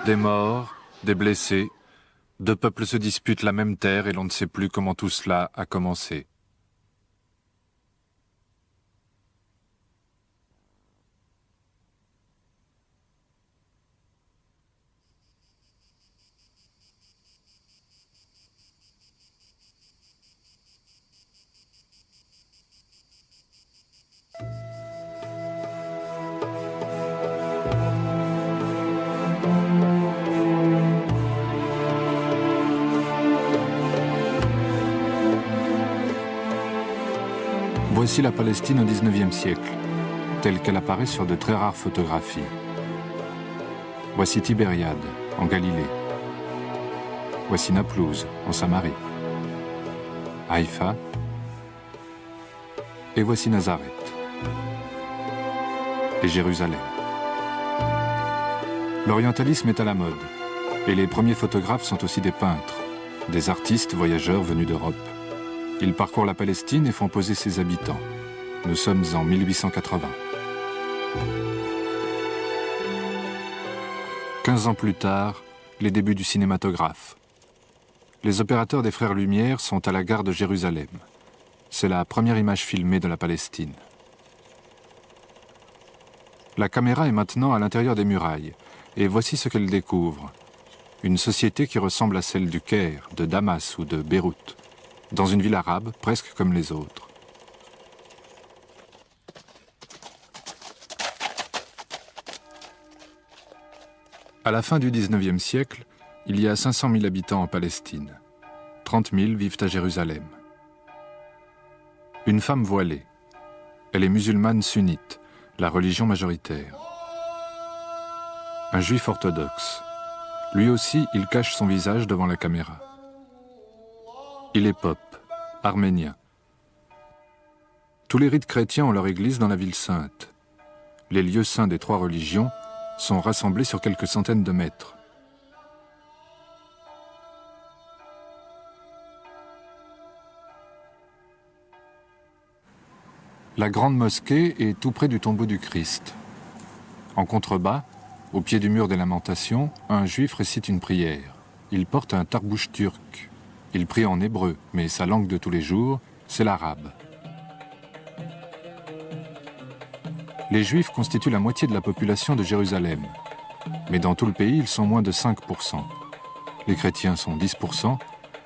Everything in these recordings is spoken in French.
Des morts, des blessés, deux peuples se disputent la même terre et l'on ne sait plus comment tout cela a commencé. Voici la Palestine au XIXe siècle, telle qu'elle apparaît sur de très rares photographies. Voici Tibériade, en Galilée. Voici Naplouse, en Samarie. Haïfa. Et voici Nazareth. Et Jérusalem. L'orientalisme est à la mode, et les premiers photographes sont aussi des peintres, des artistes voyageurs venus d'Europe. Ils parcourent la Palestine et font poser ses habitants. Nous sommes en 1880. 15 ans plus tard, les débuts du cinématographe. Les opérateurs des Frères Lumière sont à la gare de Jérusalem. C'est la première image filmée de la Palestine. La caméra est maintenant à l'intérieur des murailles, et voici ce qu'elle découvre. Une société qui ressemble à celle du Caire, de Damas ou de Beyrouth, dans une ville arabe presque comme les autres. À la fin du XIXe siècle, il y a 500 000 habitants en Palestine. 30 000 vivent à Jérusalem. Une femme voilée. Elle est musulmane sunnite, la religion majoritaire. Un juif orthodoxe. Lui aussi, il cache son visage devant la caméra. Il est pop, arménien. Tous les rites chrétiens ont leur église dans la ville sainte. Les lieux saints des trois religions sont rassemblés sur quelques centaines de mètres. La grande mosquée est tout près du tombeau du Christ. En contrebas, au pied du mur des lamentations, un juif récite une prière. Il porte un tarbouch turc. Il prie en hébreu, mais sa langue de tous les jours, c'est l'arabe. Les Juifs constituent la moitié de la population de Jérusalem. Mais dans tout le pays, ils sont moins de 5%. Les chrétiens sont 10%,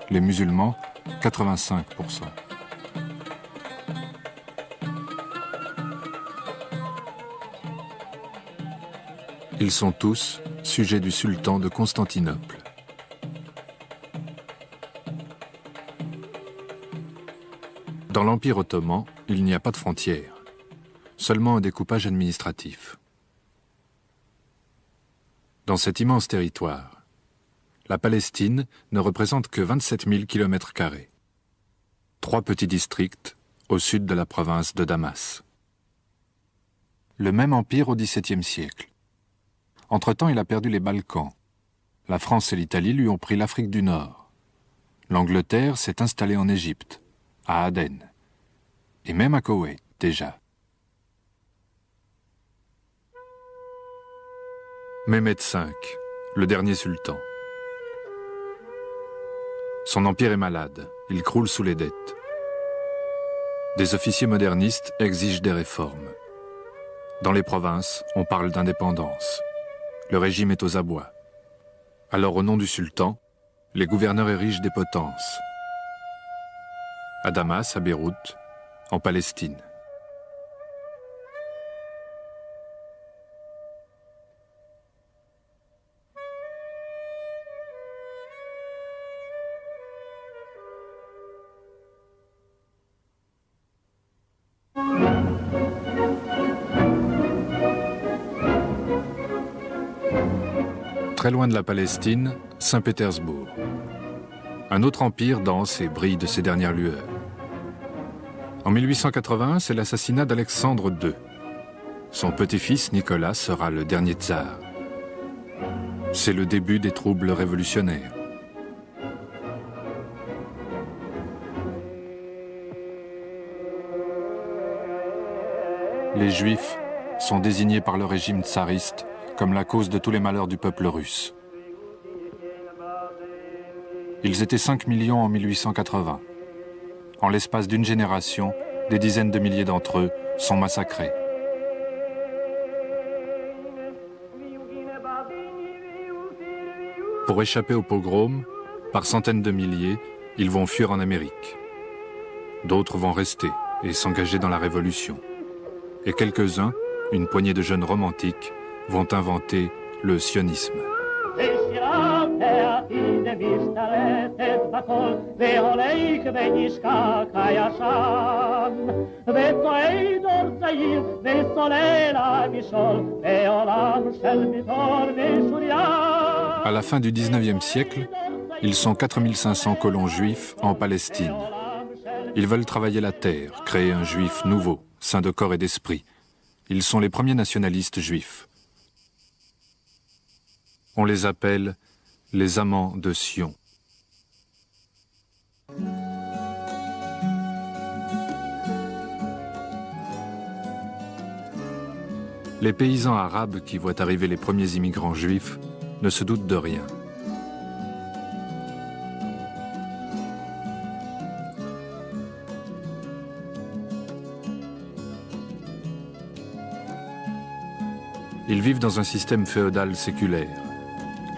les musulmans 85%. Ils sont tous sujets du sultan de Constantinople. Dans l'Empire ottoman, il n'y a pas de frontières, seulement un découpage administratif. Dans cet immense territoire, la Palestine ne représente que 27 000 km². 3 petits districts au sud de la province de Damas. Le même empire au XVIIe siècle. Entre-temps, il a perdu les Balkans. La France et l'Italie lui ont pris l'Afrique du Nord. L'Angleterre s'est installée en Égypte, à Aden, et même à Koweït déjà. Mehmed V, le dernier sultan. Son empire est malade, il croule sous les dettes. Des officiers modernistes exigent des réformes. Dans les provinces, on parle d'indépendance. Le régime est aux abois. Alors au nom du sultan, les gouverneurs érigent des potences. À Damas, à Beyrouth, en Palestine. Très loin de la Palestine, Saint-Pétersbourg. Un autre empire danse et brille de ses dernières lueurs. En 1881, c'est l'assassinat d'Alexandre II. Son petit-fils, Nicolas, sera le dernier tsar. C'est le début des troubles révolutionnaires. Les Juifs sont désignés par le régime tsariste comme la cause de tous les malheurs du peuple russe. Ils étaient 5 millions en 1880. En l'espace d'une génération, des dizaines de milliers d'entre eux sont massacrés. Pour échapper au pogrom, par centaines de milliers, ils vont fuir en Amérique. D'autres vont rester et s'engager dans la Révolution. Et quelques-uns, une poignée de jeunes romantiques, vont inventer le sionisme. À la fin du 19e siècle, ils sont 4500 colons juifs en Palestine. Ils veulent travailler la terre, créer un juif nouveau, saint de corps et d'esprit. Ils sont les premiers nationalistes juifs. On les appelle les amants de Sion. Les paysans arabes qui voient arriver les premiers immigrants juifs ne se doutent de rien. Ils vivent dans un système féodal séculaire.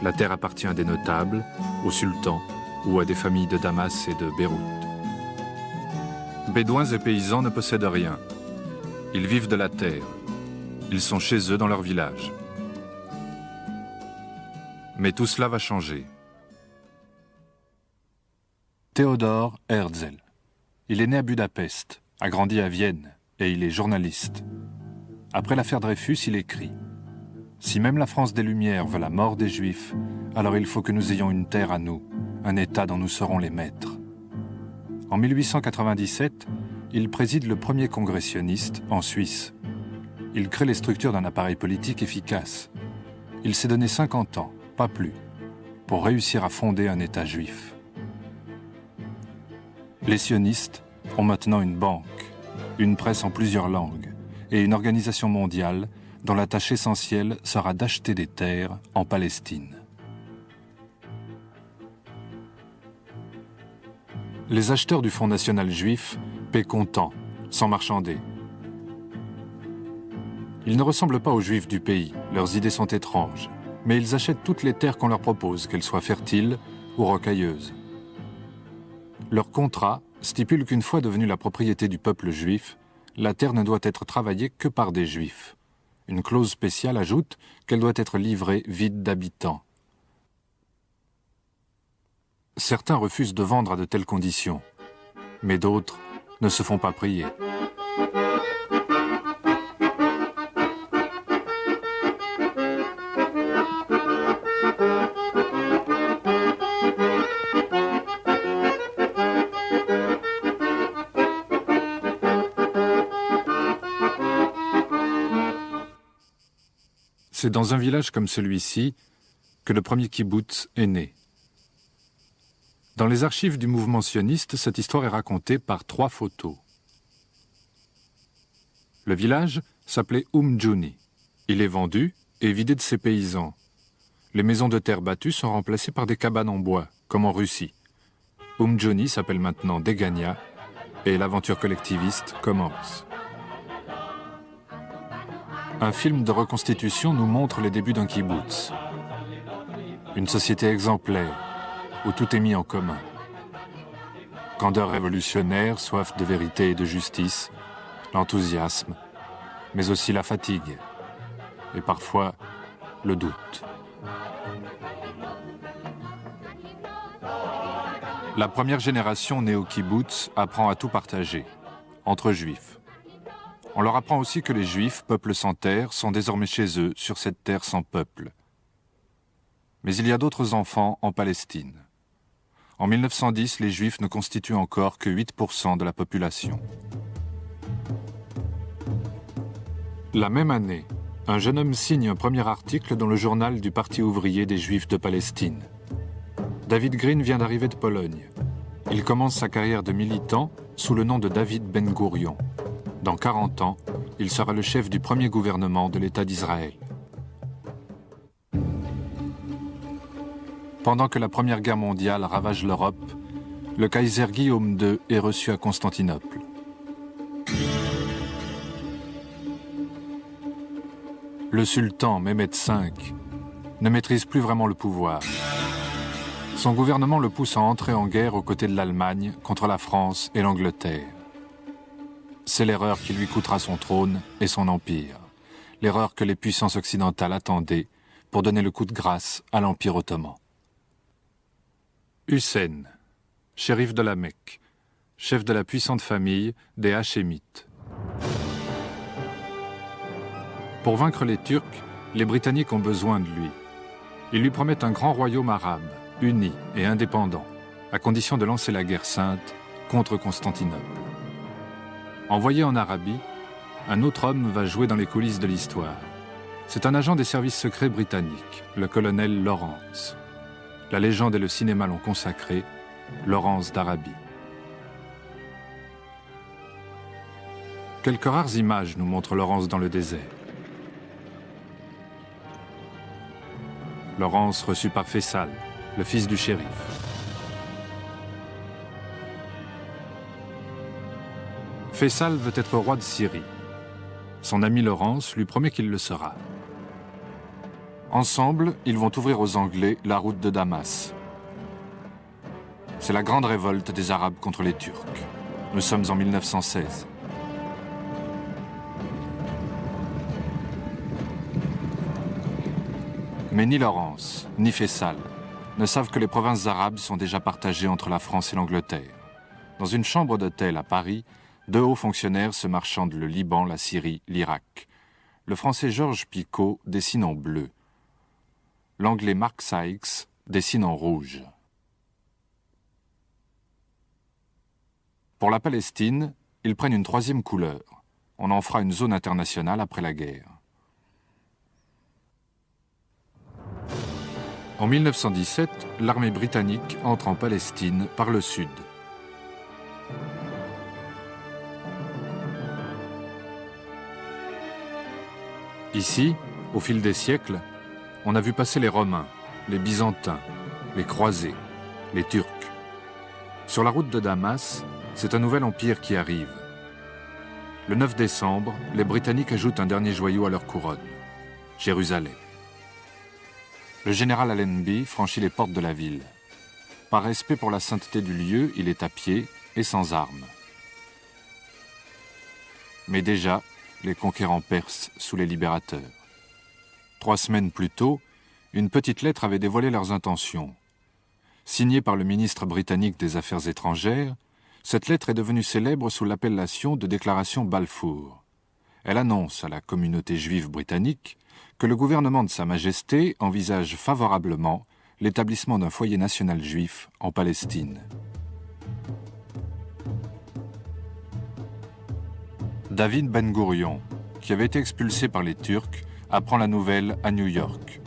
La terre appartient à des notables, au sultan ou à des familles de Damas et de Beyrouth. Bédouins et paysans ne possèdent rien. Ils vivent de la terre. Ils sont chez eux dans leur village. Mais tout cela va changer. Theodor Herzl. Il est né à Budapest, a grandi à Vienne et il est journaliste. Après l'affaire Dreyfus, il écrit « Si même la France des Lumières veut la mort des Juifs, alors il faut que nous ayons une terre à nous, un État dont nous serons les maîtres. » En 1897, il préside le premier congrès sioniste en Suisse. Il crée les structures d'un appareil politique efficace. Il s'est donné 50 ans, pas plus, pour réussir à fonder un État juif. Les sionistes ont maintenant une banque, une presse en plusieurs langues et une organisation mondiale dont la tâche essentielle sera d'acheter des terres en Palestine. Les acheteurs du Fonds national juif paient comptant, sans marchander. Ils ne ressemblent pas aux juifs du pays, leurs idées sont étranges, mais ils achètent toutes les terres qu'on leur propose, qu'elles soient fertiles ou rocailleuses. Leur contrat stipule qu'une fois devenue la propriété du peuple juif, la terre ne doit être travaillée que par des juifs. Une clause spéciale ajoute qu'elle doit être livrée vide d'habitants. Certains refusent de vendre à de telles conditions, mais d'autres ne se font pas prier. C'est dans un village comme celui-ci que le premier kibboutz est né. Dans les archives du mouvement sioniste, cette histoire est racontée par 3 photos. Le village s'appelait Juni. Il est vendu et vidé de ses paysans. Les maisons de terre battues sont remplacées par des cabanes en bois, comme en Russie. Juni s'appelle maintenant Degania et l'aventure collectiviste commence. Un film de reconstitution nous montre les débuts d'un kibboutz. Une société exemplaire, où tout est mis en commun. Candeur révolutionnaire, soif de vérité et de justice, l'enthousiasme, mais aussi la fatigue, et parfois le doute. La première génération née au kibboutz apprend à tout partager, entre juifs. On leur apprend aussi que les Juifs, peuple sans terre, sont désormais chez eux, sur cette terre sans peuple. Mais il y a d'autres enfants en Palestine. En 1910, les Juifs ne constituent encore que 8% de la population. La même année, un jeune homme signe un premier article dans le journal du Parti ouvrier des Juifs de Palestine. David Green vient d'arriver de Pologne. Il commence sa carrière de militant sous le nom de David Ben-Gourion. Dans 40 ans, il sera le chef du premier gouvernement de l'État d'Israël. Pendant que la Première Guerre mondiale ravage l'Europe, le Kaiser Guillaume II est reçu à Constantinople. Le sultan Mehmed V ne maîtrise plus vraiment le pouvoir. Son gouvernement le pousse à entrer en guerre aux côtés de l'Allemagne contre la France et l'Angleterre. C'est l'erreur qui lui coûtera son trône et son empire. L'erreur que les puissances occidentales attendaient pour donner le coup de grâce à l'Empire ottoman. Hussein, shérif de la Mecque, chef de la puissante famille des Hachémites. Pour vaincre les Turcs, les Britanniques ont besoin de lui. Ils lui promettent un grand royaume arabe, uni et indépendant, à condition de lancer la guerre sainte contre Constantinople. Envoyé en Arabie, un autre homme va jouer dans les coulisses de l'histoire. C'est un agent des services secrets britanniques, le colonel Lawrence. La légende et le cinéma l'ont consacré, Lawrence d'Arabie. Quelques rares images nous montrent Lawrence dans le désert. Lawrence reçu par Faisal, le fils du shérif. Faisal veut être roi de Syrie. Son ami Lawrence lui promet qu'il le sera. Ensemble, ils vont ouvrir aux Anglais la route de Damas. C'est la grande révolte des Arabes contre les Turcs. Nous sommes en 1916. Mais ni Lawrence, ni Faisal ne savent que les provinces arabes sont déjà partagées entre la France et l'Angleterre. Dans une chambre d'hôtel à Paris, deux hauts fonctionnaires se marchandent le Liban, la Syrie, l'Irak. Le français Georges Picot dessine en bleu. L'anglais Mark Sykes dessine en rouge. Pour la Palestine, ils prennent une troisième couleur. On en fera une zone internationale après la guerre. En 1917, l'armée britannique entre en Palestine par le sud. Ici, au fil des siècles, on a vu passer les Romains, les Byzantins, les Croisés, les Turcs. Sur la route de Damas, c'est un nouvel empire qui arrive. Le 9 décembre, les Britanniques ajoutent un dernier joyau à leur couronne, Jérusalem. Le général Allenby franchit les portes de la ville. Par respect pour la sainteté du lieu, il est à pied et sans armes. Mais déjà, les conquérants persent sous les libérateurs. 3 semaines plus tôt, une petite lettre avait dévoilé leurs intentions. Signée par le ministre britannique des Affaires étrangères, cette lettre est devenue célèbre sous l'appellation de déclaration Balfour. Elle annonce à la communauté juive britannique que le gouvernement de Sa Majesté envisage favorablement l'établissement d'un foyer national juif en Palestine. David Ben Gourion, qui avait été expulsé par les Turcs, apprend la nouvelle à New York.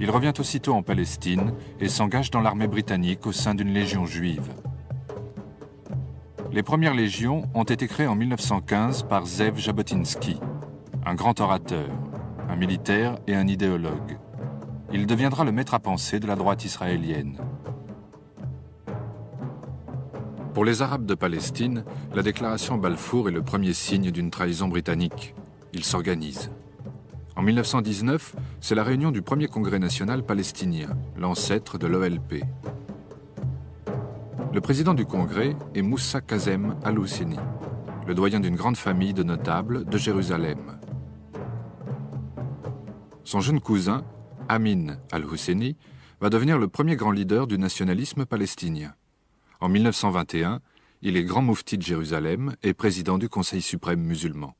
Il revient aussitôt en Palestine et s'engage dans l'armée britannique au sein d'une légion juive. Les premières légions ont été créées en 1915 par Zev Jabotinsky, un grand orateur, un militaire et un idéologue. Il deviendra le maître à penser de la droite israélienne. Pour les Arabes de Palestine, la déclaration Balfour est le premier signe d'une trahison britannique. Ils s'organisent. En 1919, c'est la réunion du premier congrès national palestinien, l'ancêtre de l'OLP. Le président du congrès est Moussa Kazem al-Husseini, le doyen d'une grande famille de notables de Jérusalem. Son jeune cousin, Amin al-Husseini, va devenir le premier grand leader du nationalisme palestinien. En 1921, il est grand moufti de Jérusalem et président du Conseil suprême musulman.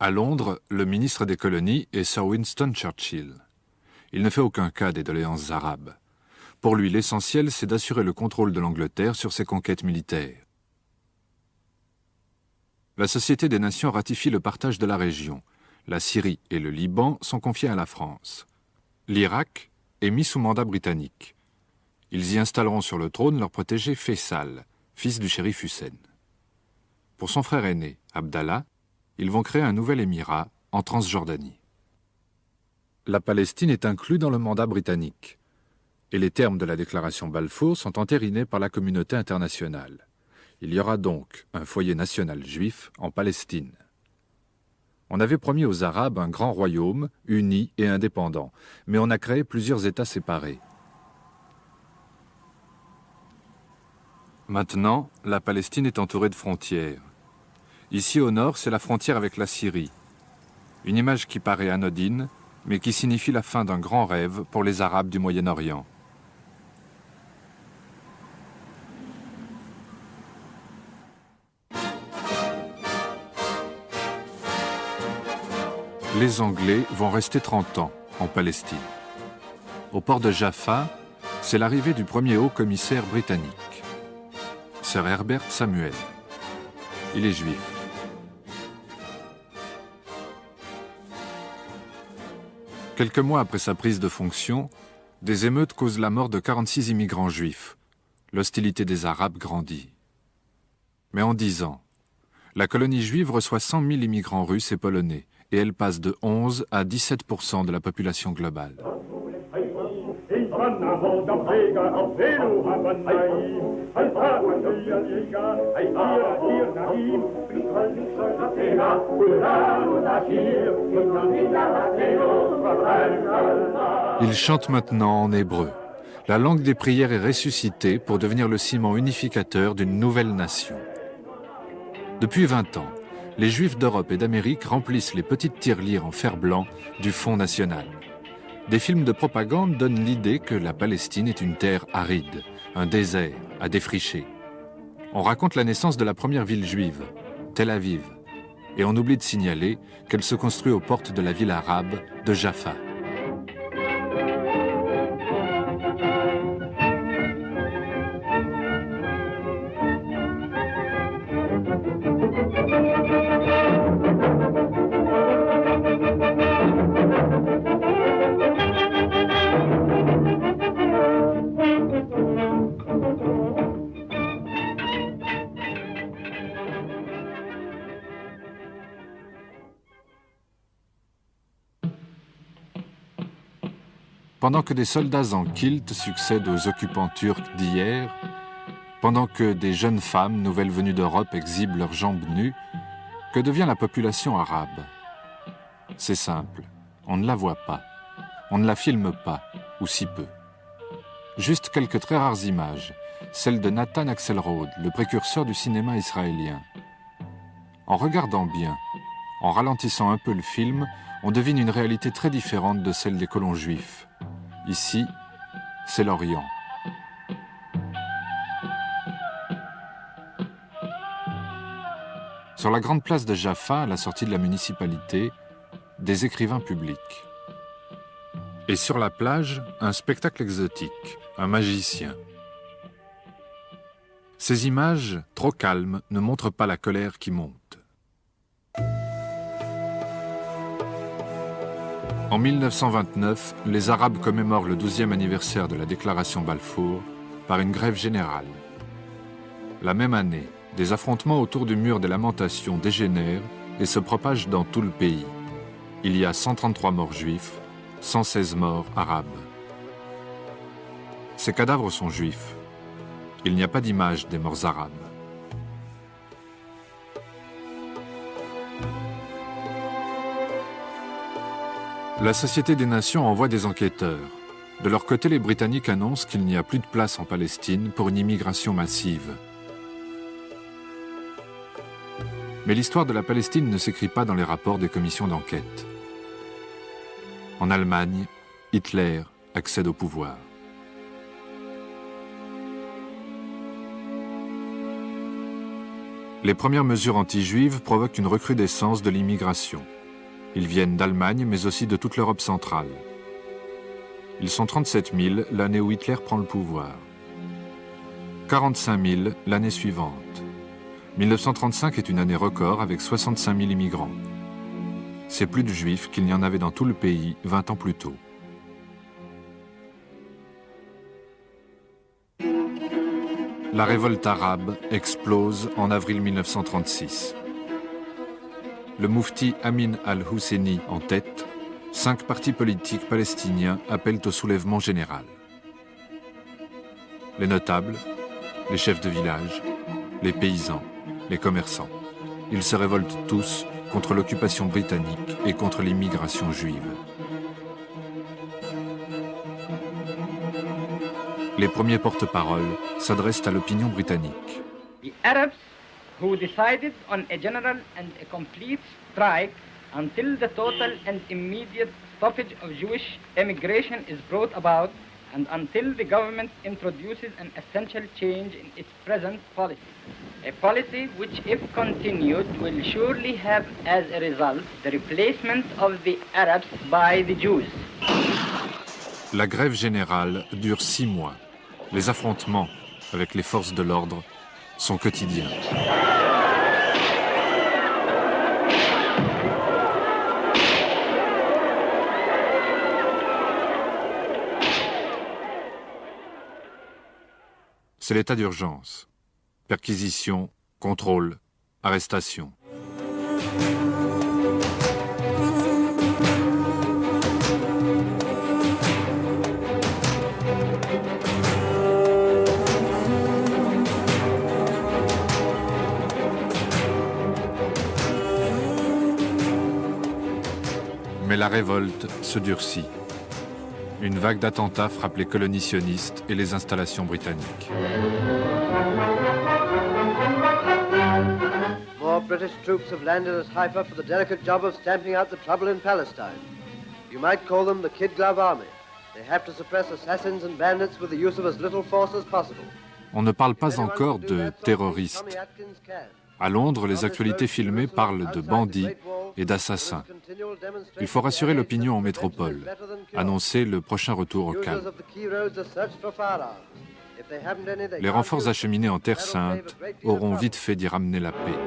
À Londres, le ministre des colonies est Sir Winston Churchill. Il ne fait aucun cas des doléances arabes. Pour lui, l'essentiel, c'est d'assurer le contrôle de l'Angleterre sur ses conquêtes militaires. La Société des Nations ratifie le partage de la région. La Syrie et le Liban sont confiés à la France. L'Irak est mis sous mandat britannique. Ils y installeront sur le trône leur protégé Faisal, fils du shérif Hussein. Pour son frère aîné, Abdallah, ils vont créer un nouvel émirat en Transjordanie. la Palestine est inclue dans le mandat britannique. Et les termes de la déclaration Balfour sont entérinés par la communauté internationale. Il y aura donc un foyer national juif en Palestine. On avait promis aux Arabes un grand royaume, uni et indépendant, mais on a créé plusieurs États séparés. Maintenant, la Palestine est entourée de frontières. Ici au nord, c'est la frontière avec la Syrie. Une image qui paraît anodine, mais qui signifie la fin d'un grand rêve pour les Arabes du Moyen-Orient. Les Anglais vont rester 30 ans en Palestine. Au port de Jaffa, c'est l'arrivée du premier haut-commissaire britannique, Sir Herbert Samuel. Il est juif. Quelques mois après sa prise de fonction, des émeutes causent la mort de 46 immigrants juifs. L'hostilité des Arabes grandit. Mais en 10 ans, la colonie juive reçoit 100 000 immigrants russes et polonais, et elle passe de 11 à 17% de la population globale. Ils chantent maintenant en hébreu. La langue des prières est ressuscitée pour devenir le ciment unificateur d'une nouvelle nation. Depuis 20 ans, les Juifs d'Europe et d'Amérique remplissent les petites tirelires en fer blanc du Fonds national. Des films de propagande donnent l'idée que la Palestine est une terre aride, un désert à défricher. On raconte la naissance de la première ville juive, Tel Aviv, et on oublie de signaler qu'elle se construit aux portes de la ville arabe de Jaffa. Pendant que des soldats en kilt succèdent aux occupants turcs d'hier, pendant que des jeunes femmes nouvelles venues d'Europe exhibent leurs jambes nues, que devient la population arabe? C'est simple, on ne la voit pas, on ne la filme pas, ou si peu. Juste quelques très rares images, celles de Nathan Axelrod, le précurseur du cinéma israélien. En regardant bien, en ralentissant un peu le film, on devine une réalité très différente de celle des colons juifs. Ici, c'est l'Orient. Sur la grande place de Jaffa, à la sortie de la municipalité, des écrivains publics. Et sur la plage, un spectacle exotique, un magicien. Ces images, trop calmes, ne montrent pas la colère qui monte. En 1929, les Arabes commémorent le 12e anniversaire de la déclaration Balfour par une grève générale. La même année, des affrontements autour du mur des lamentations dégénèrent et se propagent dans tout le pays. Il y a 133 morts juifs, 116 morts arabes. Ces cadavres sont juifs. Il n'y a pas d'image des morts arabes. La Société des Nations envoie des enquêteurs. De leur côté, les Britanniques annoncent qu'il n'y a plus de place en Palestine pour une immigration massive. Mais l'histoire de la Palestine ne s'écrit pas dans les rapports des commissions d'enquête. En Allemagne, Hitler accède au pouvoir. Les premières mesures anti-juives provoquent une recrudescence de l'immigration. Ils viennent d'Allemagne, mais aussi de toute l'Europe centrale. Ils sont 37 000 l'année où Hitler prend le pouvoir. 45 000 l'année suivante. 1935 est une année record avec 65 000 immigrants. C'est plus de juifs qu'il n'y en avait dans tout le pays 20 ans plus tôt. La révolte arabe explose en avril 1936. Le moufti Amin al-Husseini en tête 5 partis politiques palestiniens appellent au soulèvement général. Les notables, les chefs de village, les paysans, les commerçants. Ils se révoltent tous contre l'occupation britannique et contre l'immigration juive. Les premiers porte-paroles s'adressent à l'opinion britannique. The Arabs who decided on a general and a complete strike until the total and immediate stoppage of Jewish immigration is brought about and until the government introduces an essential change in its present policy. A policy which, if continued, will surely have as a result the replacement of the Arabs by the Jews. La grève générale dure 6 mois. Les affrontements avec les forces de l'ordre sont quotidiens. C'est l'état d'urgence. Perquisition, contrôle, arrestation. Mais la révolte se durcit. Une vague d'attentats frappe les colonies sionistes et les installations britanniques. More British troops have landed at Haifa for the delicate job of stamping out the trouble in Palestine. You might call them the Kid Glove Army. They have to suppress assassins and bandits with the use of as little force as possible. On ne parle pas encore de terroristes. À Londres, les actualités filmées parlent de bandits et d'assassins. Il faut rassurer l'opinion en métropole, annoncer le prochain retour au calme. Les renforts acheminés en Terre Sainte auront vite fait d'y ramener la paix.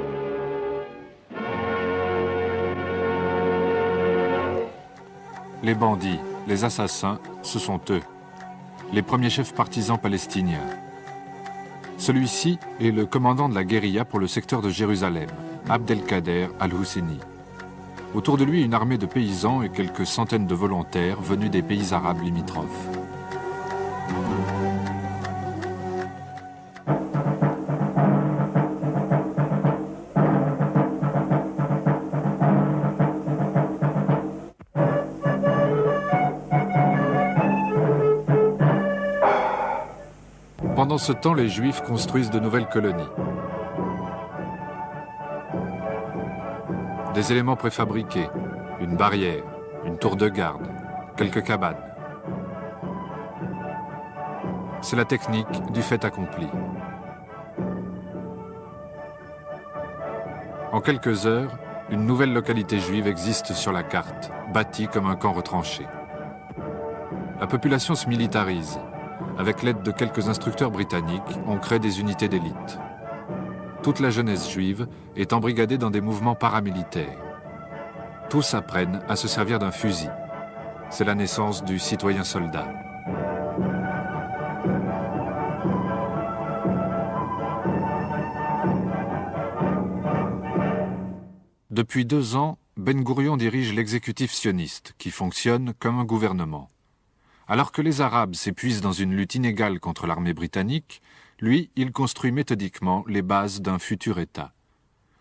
Les bandits, les assassins, ce sont eux, les premiers chefs partisans palestiniens. Celui-ci est le commandant de la guérilla pour le secteur de Jérusalem, Abdelkader al-Husseini. Autour de lui, une armée de paysans et quelques centaines de volontaires venus des pays arabes limitrophes. Pendant ce temps, les Juifs construisent de nouvelles colonies. Des éléments préfabriqués, une barrière, une tour de garde, quelques cabanes. C'est la technique du fait accompli. En quelques heures, une nouvelle localité juive existe sur la carte, bâtie comme un camp retranché. La population se militarise. Avec l'aide de quelques instructeurs britanniques, on crée des unités d'élite. Toute la jeunesse juive est embrigadée dans des mouvements paramilitaires. Tous apprennent à se servir d'un fusil. C'est la naissance du citoyen soldat. Depuis 2 ans, Ben Gourion dirige l'exécutif sioniste, qui fonctionne comme un gouvernement. Alors que les Arabes s'épuisent dans une lutte inégale contre l'armée britannique, lui, il construit méthodiquement les bases d'un futur État.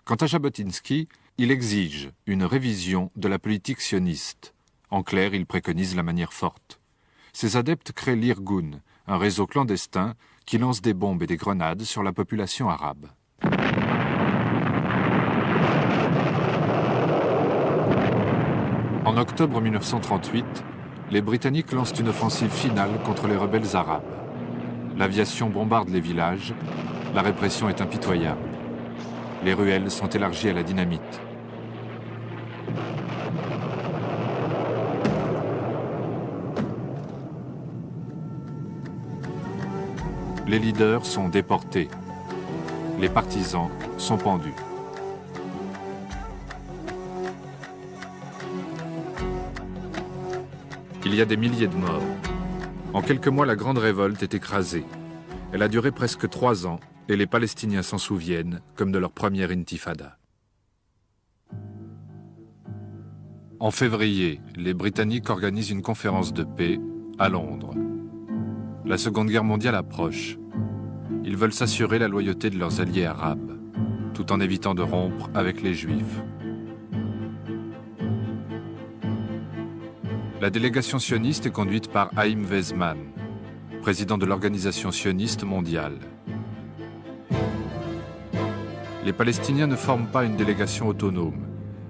Quant à Jabotinsky, il exige une révision de la politique sioniste. En clair, il préconise la manière forte. Ses adeptes créent l'Irgun, un réseau clandestin qui lance des bombes et des grenades sur la population arabe. En octobre 1938, les Britanniques lancent une offensive finale contre les rebelles arabes. L'aviation bombarde les villages, la répression est impitoyable. Les ruelles sont élargies à la dynamite. Les leaders sont déportés. Les partisans sont pendus. Il y a des milliers de morts. En quelques mois, la grande révolte est écrasée. Elle a duré presque 3 ans et les Palestiniens s'en souviennent comme de leur première intifada. En février, les Britanniques organisent une conférence de paix à Londres. La Seconde Guerre mondiale approche. Ils veulent s'assurer la loyauté de leurs alliés arabes, tout en évitant de rompre avec les Juifs. La délégation sioniste est conduite par Haïm Weizmann, président de l'Organisation sioniste mondiale. Les Palestiniens ne forment pas une délégation autonome.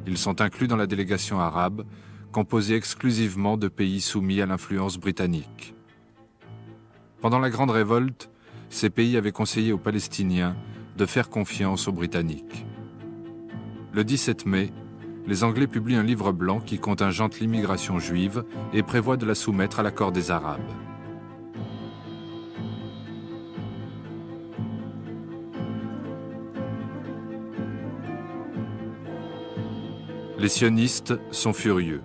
Ils sont inclus dans la délégation arabe, composée exclusivement de pays soumis à l'influence britannique. Pendant la Grande Révolte, ces pays avaient conseillé aux Palestiniens de faire confiance aux Britanniques. Le 17 mai, les Anglais publient un livre blanc qui contingente l'immigration juive et prévoit de la soumettre à l'accord des Arabes. Les sionistes sont furieux.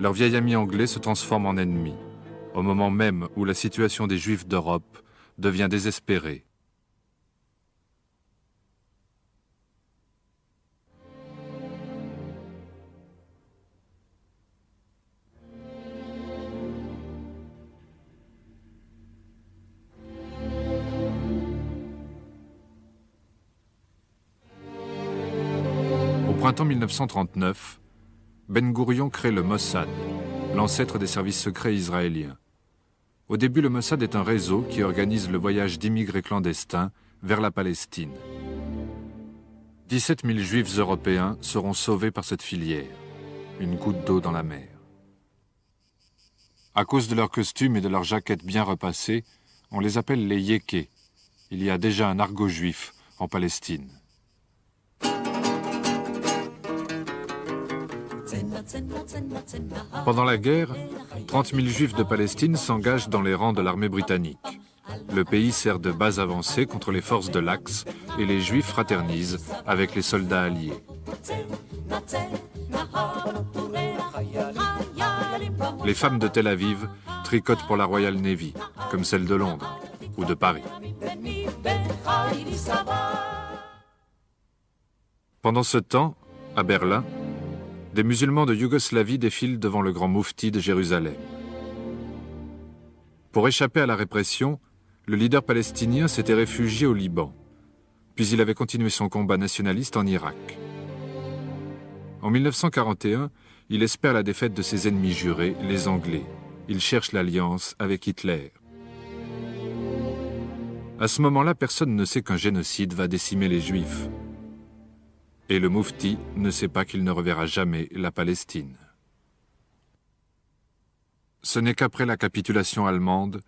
Leur vieil ami anglais se transforme en ennemi, au moment même où la situation des Juifs d'Europe devient désespérée. Au printemps 1939, Ben Gourion crée le Mossad, l'ancêtre des services secrets israéliens. Au début, le Mossad est un réseau qui organise le voyage d'immigrés clandestins vers la Palestine. 17 000 Juifs européens seront sauvés par cette filière, une goutte d'eau dans la mer. À cause de leurs costumes et de leurs jaquettes bien repassées, on les appelle les Yékés. Il y a déjà un argot juif en Palestine. Pendant la guerre, 30 000 Juifs de Palestine s'engagent dans les rangs de l'armée britannique. Le pays sert de base avancée contre les forces de l'Axe et les Juifs fraternisent avec les soldats alliés. Les femmes de Tel Aviv tricotent pour la Royal Navy, comme celle de Londres ou de Paris. Pendant ce temps, à Berlin, des musulmans de Yougoslavie défilent devant le grand moufti de Jérusalem. Pour échapper à la répression, le leader palestinien s'était réfugié au Liban, puis il avait continué son combat nationaliste en Irak. En 1941, il espère la défaite de ses ennemis jurés, les Anglais. Il cherche l'alliance avec Hitler. À ce moment-là, personne ne sait qu'un génocide va décimer les Juifs. Et le moufti ne sait pas qu'il ne reverra jamais la Palestine. Ce n'est qu'après la capitulation allemande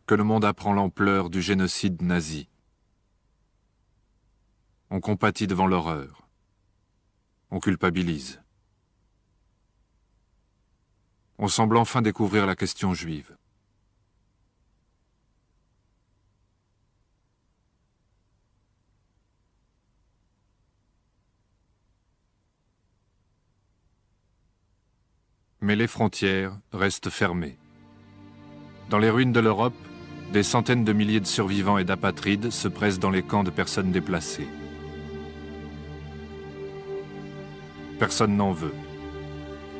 que le monde apprend l'ampleur du génocide nazi. On compatit devant l'horreur. On culpabilise. On semble enfin découvrir la question juive. Mais les frontières restent fermées. Dans les ruines de l'Europe, des centaines de milliers de survivants et d'apatrides se pressent dans les camps de personnes déplacées. Personne n'en veut.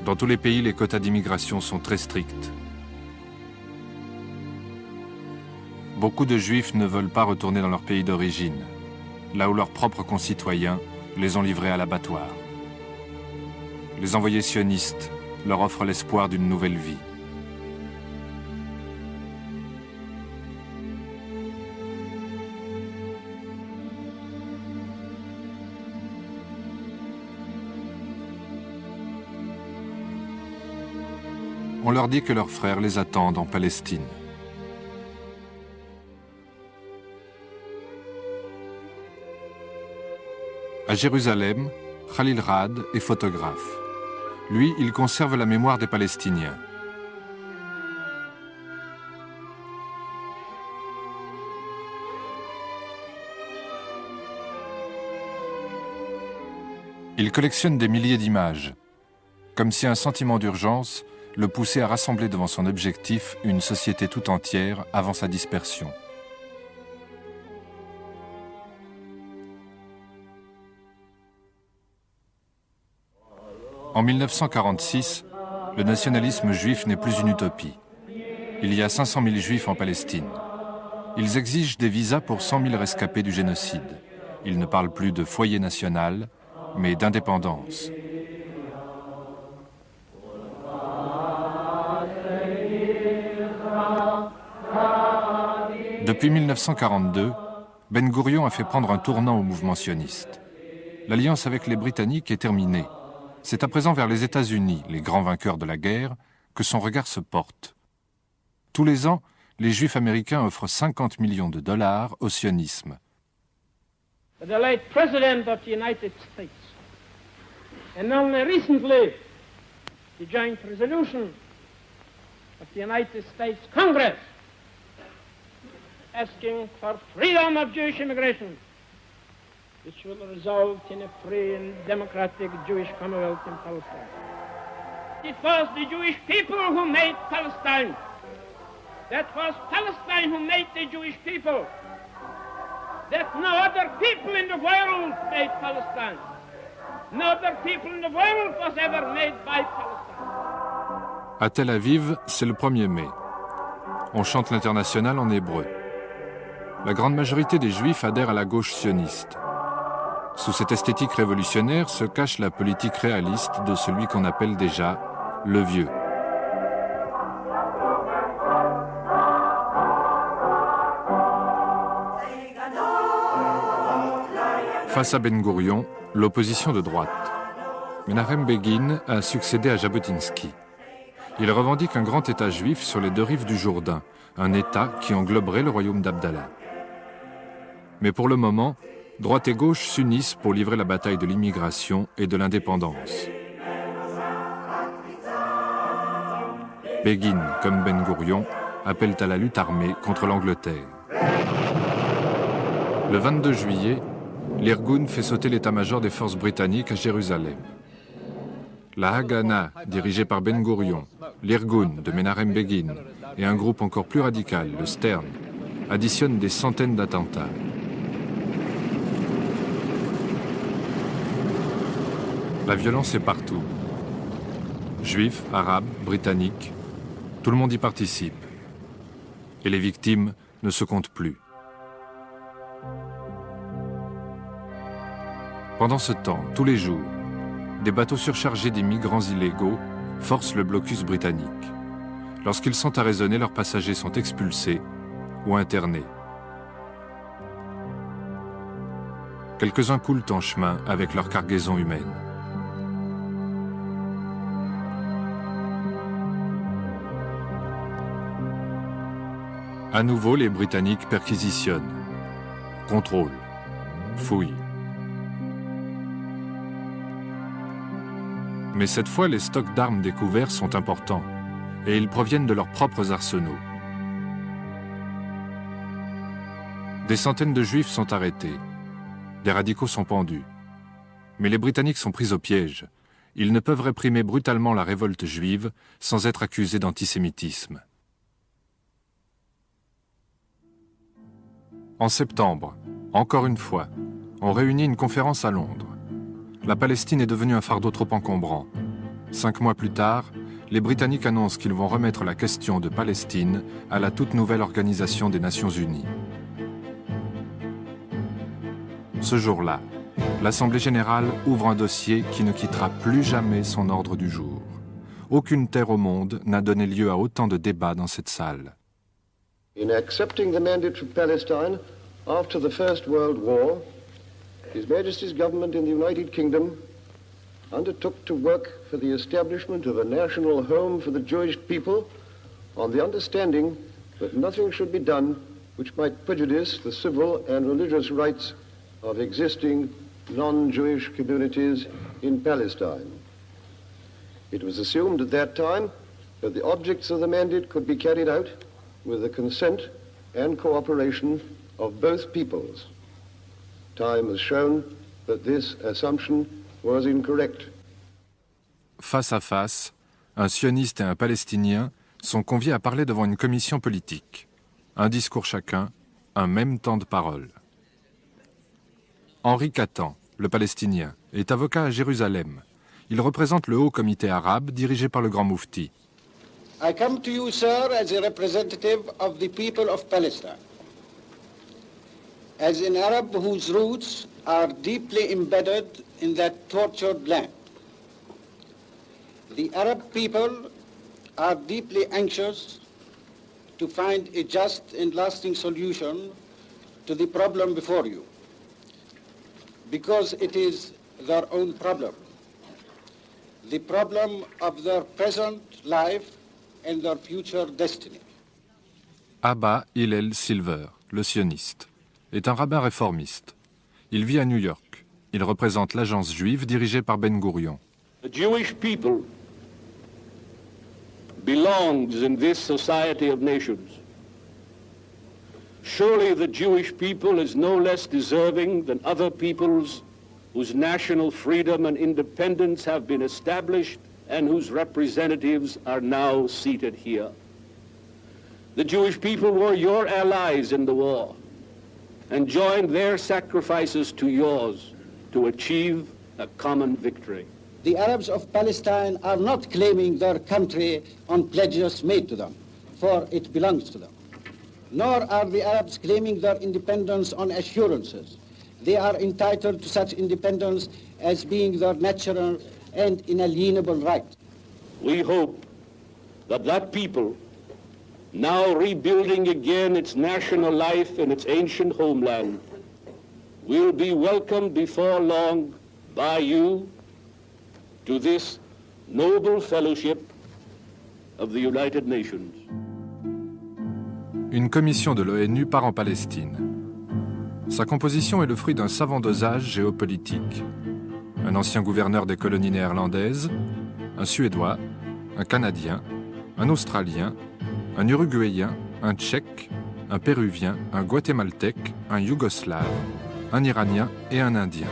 Dans tous les pays, les quotas d'immigration sont très stricts. Beaucoup de Juifs ne veulent pas retourner dans leur pays d'origine, là où leurs propres concitoyens les ont livrés à l'abattoir. Les envoyés sionistes leur offrent l'espoir d'une nouvelle vie. On leur dit que leurs frères les attendent en Palestine. À Jérusalem, Khalil Rad est photographe. Lui, il conserve la mémoire des Palestiniens. Il collectionne des milliers d'images, comme si un sentiment d'urgence le poussait à rassembler devant son objectif une société tout entière avant sa dispersion. En 1946, le nationalisme juif n'est plus une utopie. Il y a 500 000 juifs en Palestine. Ils exigent des visas pour 100 000 rescapés du génocide. Ils ne parlent plus de foyer national, mais d'indépendance. Depuis 1942, Ben Gourion a fait prendre un tournant au mouvement sioniste. L'alliance avec les Britanniques est terminée. C'est à présent vers les États-Unis, les grands vainqueurs de la guerre, que son regard se porte. Tous les ans, les Juifs américains offrent 50 millions de dollars au sionisme. The late President of the United States, and only recently the joint resolution of the United States Congress asking for freedom of Jewish immigration, which will result in a free and democratic Jewish Commonwealth in Palestine. It was the Jewish people who made Palestine. That was Palestine who made the Jewish people. That no other people in the world made Palestine. No other people in the world was ever made by Palestine. À Tel Aviv, c'est le 1er mai. On chante l'Internationale en hébreu. La grande majorité des Juifs adhèrent à la gauche sioniste. Sous cette esthétique révolutionnaire se cache la politique réaliste de celui qu'on appelle déjà le vieux. Face à Ben Gourion, l'opposition de droite. Menachem Begin a succédé à Jabotinsky. Il revendique un grand État juif sur les deux rives du Jourdain, un État qui engloberait le royaume d'Abdallah. Mais pour le moment, droite et gauche s'unissent pour livrer la bataille de l'immigration et de l'indépendance. Begin, comme Ben Gourion, appellent à la lutte armée contre l'Angleterre. Le 22 juillet, l'Irgun fait sauter l'état-major des forces britanniques à Jérusalem. La Haganah, dirigée par Ben Gourion, l'Irgun de Menachem Begin et un groupe encore plus radical, le Stern, additionnent des centaines d'attentats. La violence est partout. Juifs, arabes, britanniques, tout le monde y participe. Et les victimes ne se comptent plus. Pendant ce temps, tous les jours, des bateaux surchargés d'immigrants illégaux forcent le blocus britannique. Lorsqu'ils sont arraisonnés, leurs passagers sont expulsés ou internés. Quelques-uns coulent en chemin avec leur cargaison humaine. À nouveau, les Britanniques perquisitionnent, contrôlent, fouillent. Mais cette fois, les stocks d'armes découverts sont importants et ils proviennent de leurs propres arsenaux. Des centaines de Juifs sont arrêtés. Des radicaux sont pendus. Mais les Britanniques sont pris au piège. Ils ne peuvent réprimer brutalement la révolte juive sans être accusés d'antisémitisme. En septembre, encore une fois, on réunit une conférence à Londres. La Palestine est devenue un fardeau trop encombrant. 5 mois plus tard, les Britanniques annoncent qu'ils vont remettre la question de Palestine à la toute nouvelle Organisation des Nations Unies. Ce jour-là, l'Assemblée générale ouvre un dossier qui ne quittera plus jamais son ordre du jour. Aucune terre au monde n'a donné lieu à autant de débats dans cette salle. In accepting the mandate from Palestine after the First World War, His Majesty's government in the United Kingdom undertook to work for the establishment of a national home for the Jewish people on the understanding that nothing should be done which might prejudice the civil and religious rights of existing non-Jewish communities in Palestine. It was assumed at that time that the objects of the mandate could be carried out with the consent and cooperation of both peoples. Time has shown that this assumption was incorrect. Face à face, un sioniste et un palestinien sont conviés à parler devant une commission politique. Un discours chacun, un même temps de parole. Henri Catan, le palestinien, est avocat à Jérusalem. Il représente le Haut Comité arabe dirigé par le Grand Moufti. I come to you, sir, as a representative of the people of Palestine, as an Arab whose roots are deeply embedded in that tortured land. The Arab people are deeply anxious to find a just and lasting solution to the problem before you, because it is their own problem, the problem of their present life and their future destiny. Abba Hillel Silver, le sioniste, est un rabbin réformiste. Il vit à New York. Il représente l'agence juive dirigée par Ben Gurion. The Jewish people belongs in this society of nations. Surely the Jewish people is no less deserving than other peoples whose national freedom and independence have been established and whose representatives are now seated here. The Jewish people were your allies in the war and joined their sacrifices to yours to achieve a common victory. The Arabs of Palestine are not claiming their country on pledges made to them, for it belongs to them. Nor are the Arabs claiming their independence on assurances. They are entitled to such independence as being their natural and inalienable right. We hope that that people, now rebuilding again its national life in its ancient homeland, will be welcomed before long by you to this noble fellowship of the United Nations. Une commission de l'ONU part en Palestine. Sa composition est le fruit d'un savant dosage géopolitique. Un ancien gouverneur des colonies néerlandaises, un Suédois, un Canadien, un Australien, un Uruguayen, un Tchèque, un Péruvien, un Guatémaltèque, un Yougoslave, un Iranien et un Indien.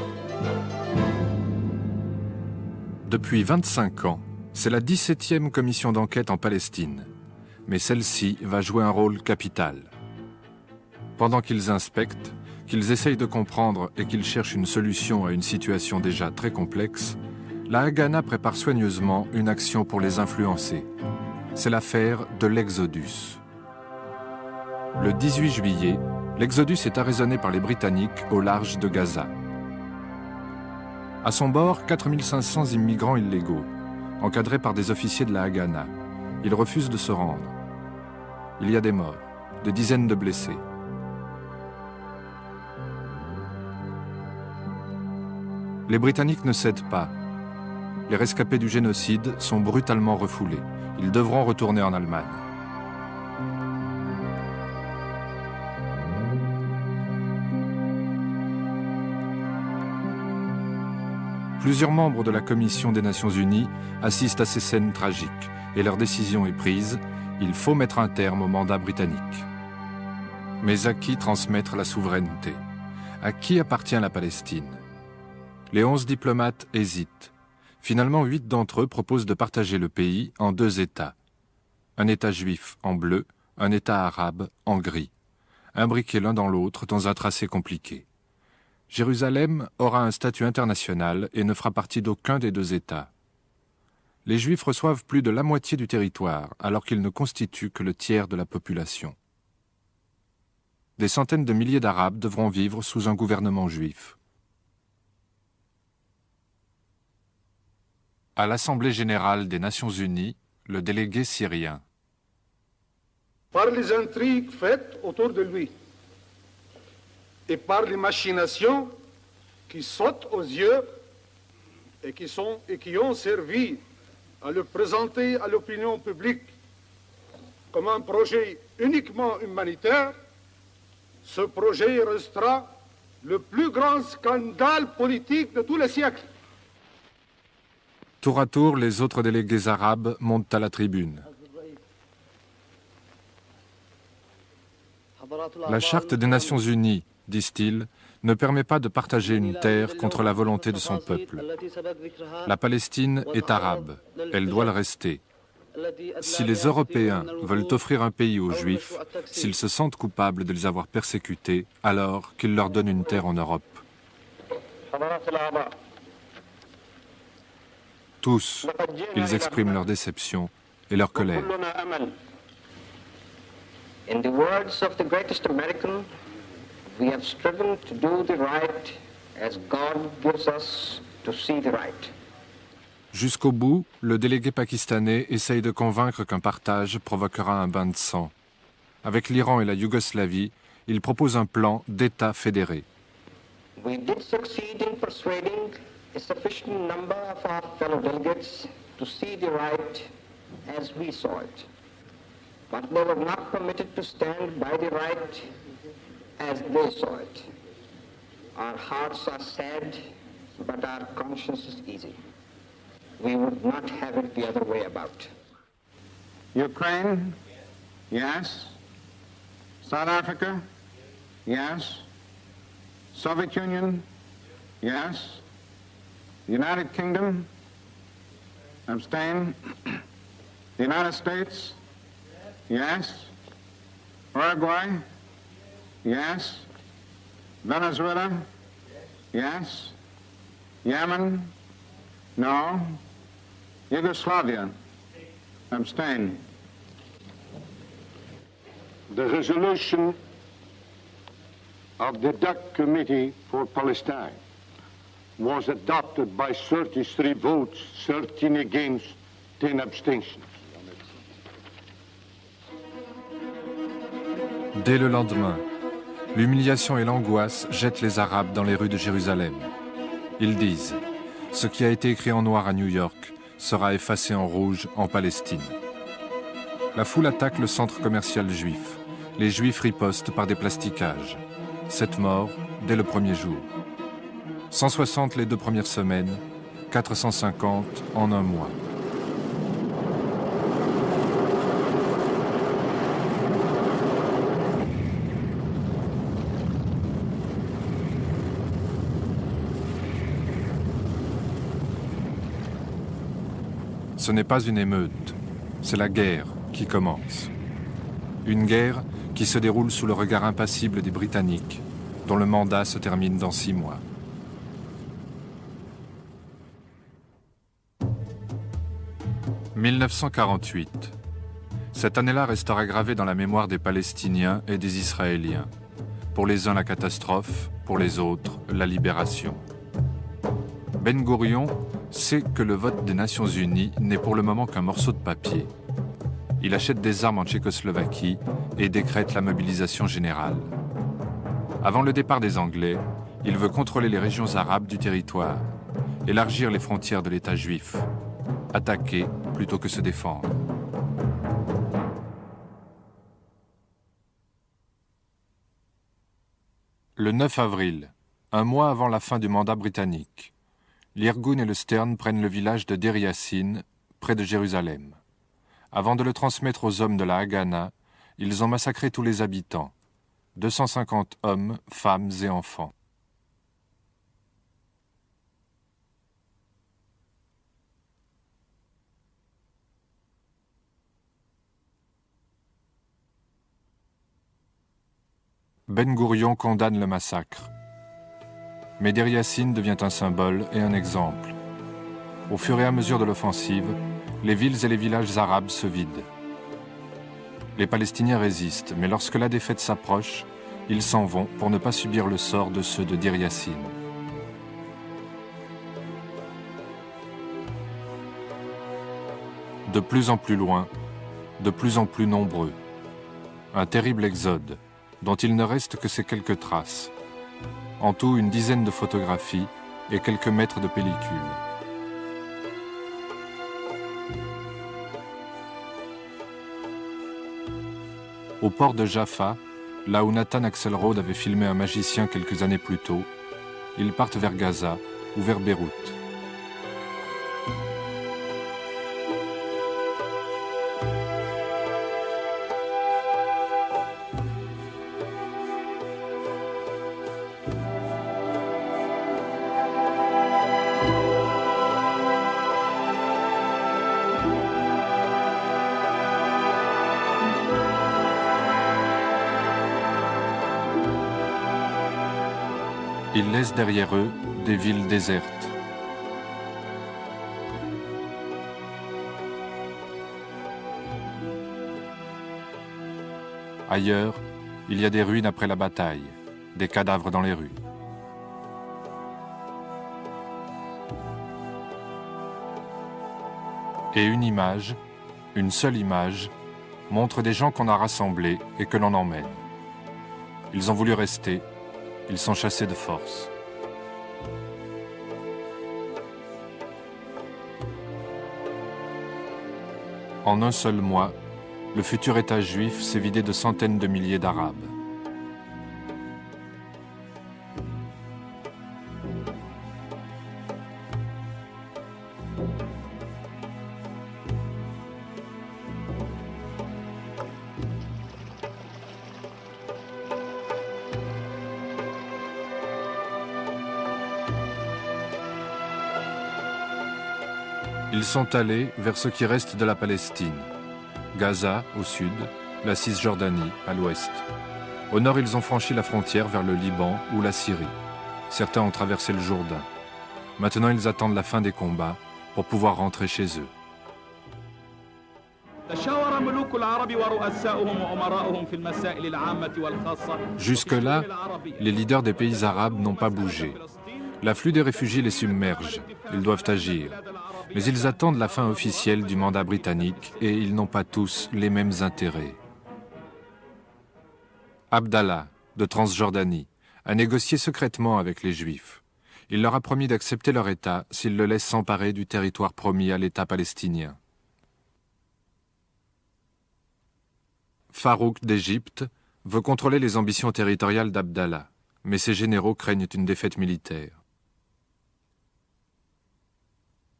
Depuis 25 ans, c'est la 17e commission d'enquête en Palestine. Mais celle-ci va jouer un rôle capital. Pendant qu'ils inspectent, qu'ils essayent de comprendre et qu'ils cherchent une solution à une situation déjà très complexe, la Haganah prépare soigneusement une action pour les influencer. C'est l'affaire de l'Exodus. Le 18 juillet, l'Exodus est arraisonné par les Britanniques au large de Gaza. À son bord, 4500 immigrants illégaux, encadrés par des officiers de la Haganah. Ils refusent de se rendre. Il y a des morts, des dizaines de blessés. Les Britanniques ne cèdent pas. Les rescapés du génocide sont brutalement refoulés. Ils devront retourner en Allemagne. Plusieurs membres de la Commission des Nations Unies assistent à ces scènes tragiques et leur décision est prise. Il faut mettre un terme au mandat britannique. Mais à qui transmettre la souveraineté? À qui appartient la Palestine? Les 11 diplomates hésitent. Finalement, 8 d'entre eux proposent de partager le pays en 2 États. Un État juif en bleu, un État arabe en gris, imbriqués l'un dans l'autre dans un tracé compliqué. Jérusalem aura un statut international et ne fera partie d'aucun des 2 États. Les Juifs reçoivent plus de la moitié du territoire, alors qu'ils ne constituent que le tiers de la population. Des centaines de milliers d'Arabes devront vivre sous un gouvernement juif. À l'Assemblée générale des Nations unies, le délégué syrien. Par les intrigues faites autour de lui et par les machinations qui sautent aux yeux et qui ont servi à le présenter à l'opinion publique comme un projet uniquement humanitaire, ce projet restera le plus grand scandale politique de tous les siècles. Tour à tour, les autres délégués arabes montent à la tribune. La Charte des Nations Unies, disent-ils, ne permet pas de partager une terre contre la volonté de son peuple. La Palestine est arabe, elle doit le rester. Si les Européens veulent offrir un pays aux Juifs, s'ils se sentent coupables de les avoir persécutés, alors qu'ils leur donnent une terre en Europe. Tous, ils expriment leur déception et leur colère. In the words of the greatest American, we have striven to do the right as God gives us to see the right. Jusqu'au bout, le délégué pakistanais essaye de convaincre qu'un partage provoquera un bain de sang. Avec l'Iran et la Yougoslavie, il propose un plan d'État fédéré. We did succeed in persuading a sufficient number of our fellow delegates to see the right as we saw it. But they were not permitted to stand by the right as they saw it. Our hearts are sad, but our conscience is easy. We would not have it the other way about. Ukraine, yes. South Africa, yes. Soviet Union, yes. United Kingdom, abstain. The United States, yes. Uruguay, yes. Venezuela, yes. Yemen, no. Yugoslavia, abstain. The resolution of the DUC Committee for Palestine was adopted by 33 votes, 13 against, 10 abstentions. Dès le lendemain, l'humiliation et l'angoisse jettent les Arabes dans les rues de Jérusalem. Ils disent « Ce qui a été écrit en noir à New York sera effacé en rouge en Palestine ». La foule attaque le centre commercial juif. Les Juifs ripostent par des plastiquages. 7 morts dès le premier jour. 160 les 2 premières semaines, 450 en un mois. Ce n'est pas une émeute, c'est la guerre qui commence. Une guerre qui se déroule sous le regard impassible des Britanniques, dont le mandat se termine dans 6 mois. « 1948. Cette année-là restera gravée dans la mémoire des Palestiniens et des Israéliens. Pour les uns, la catastrophe, pour les autres, la libération. Ben Gourion sait que le vote des Nations Unies n'est pour le moment qu'un morceau de papier. Il achète des armes en Tchécoslovaquie et décrète la mobilisation générale. Avant le départ des Anglais, il veut contrôler les régions arabes du territoire, élargir les frontières de l'État juif, attaquer plutôt que se défendre. Le 9 avril, un mois avant la fin du mandat britannique, l'Irgun et le Stern prennent le village de Deir Yassin, près de Jérusalem. Avant de le transmettre aux hommes de la Haganah, ils ont massacré tous les habitants, 250 hommes, femmes et enfants. Ben Gourion condamne le massacre. Mais Deir Yassin devient un symbole et un exemple. Au fur et à mesure de l'offensive, les villes et les villages arabes se vident. Les Palestiniens résistent, mais lorsque la défaite s'approche, ils s'en vont pour ne pas subir le sort de ceux de Deir Yassin. De plus en plus loin, de plus en plus nombreux. Un terrible exode, dont il ne reste que ces quelques traces. En tout, une dizaine de photographies et quelques mètres de pellicule. Au port de Jaffa, là où Nathan Axelrod avait filmé un magicien quelques années plus tôt, ils partent vers Gaza ou vers Beyrouth. Ils laissent derrière eux des villes désertes. Ailleurs, il y a des ruines après la bataille, des cadavres dans les rues. Et une image, une seule image, montre des gens qu'on a rassemblés et que l'on emmène. Ils ont voulu rester, ils sont chassés de force. En un seul mois, le futur État juif s'est vidé de centaines de milliers d'Arabes. Ils sont allés vers ce qui reste de la Palestine. Gaza au sud, la Cisjordanie à l'ouest. Au nord, ils ont franchi la frontière vers le Liban ou la Syrie. Certains ont traversé le Jourdain. Maintenant, ils attendent la fin des combats pour pouvoir rentrer chez eux. Jusque-là, les leaders des pays arabes n'ont pas bougé. L'afflux des réfugiés les submerge. Ils doivent agir. Mais ils attendent la fin officielle du mandat britannique et ils n'ont pas tous les mêmes intérêts. Abdallah, de Transjordanie, a négocié secrètement avec les Juifs. Il leur a promis d'accepter leur État s'ils le laissent s'emparer du territoire promis à l'État palestinien. Farouk d'Égypte veut contrôler les ambitions territoriales d'Abdallah, mais ses généraux craignent une défaite militaire.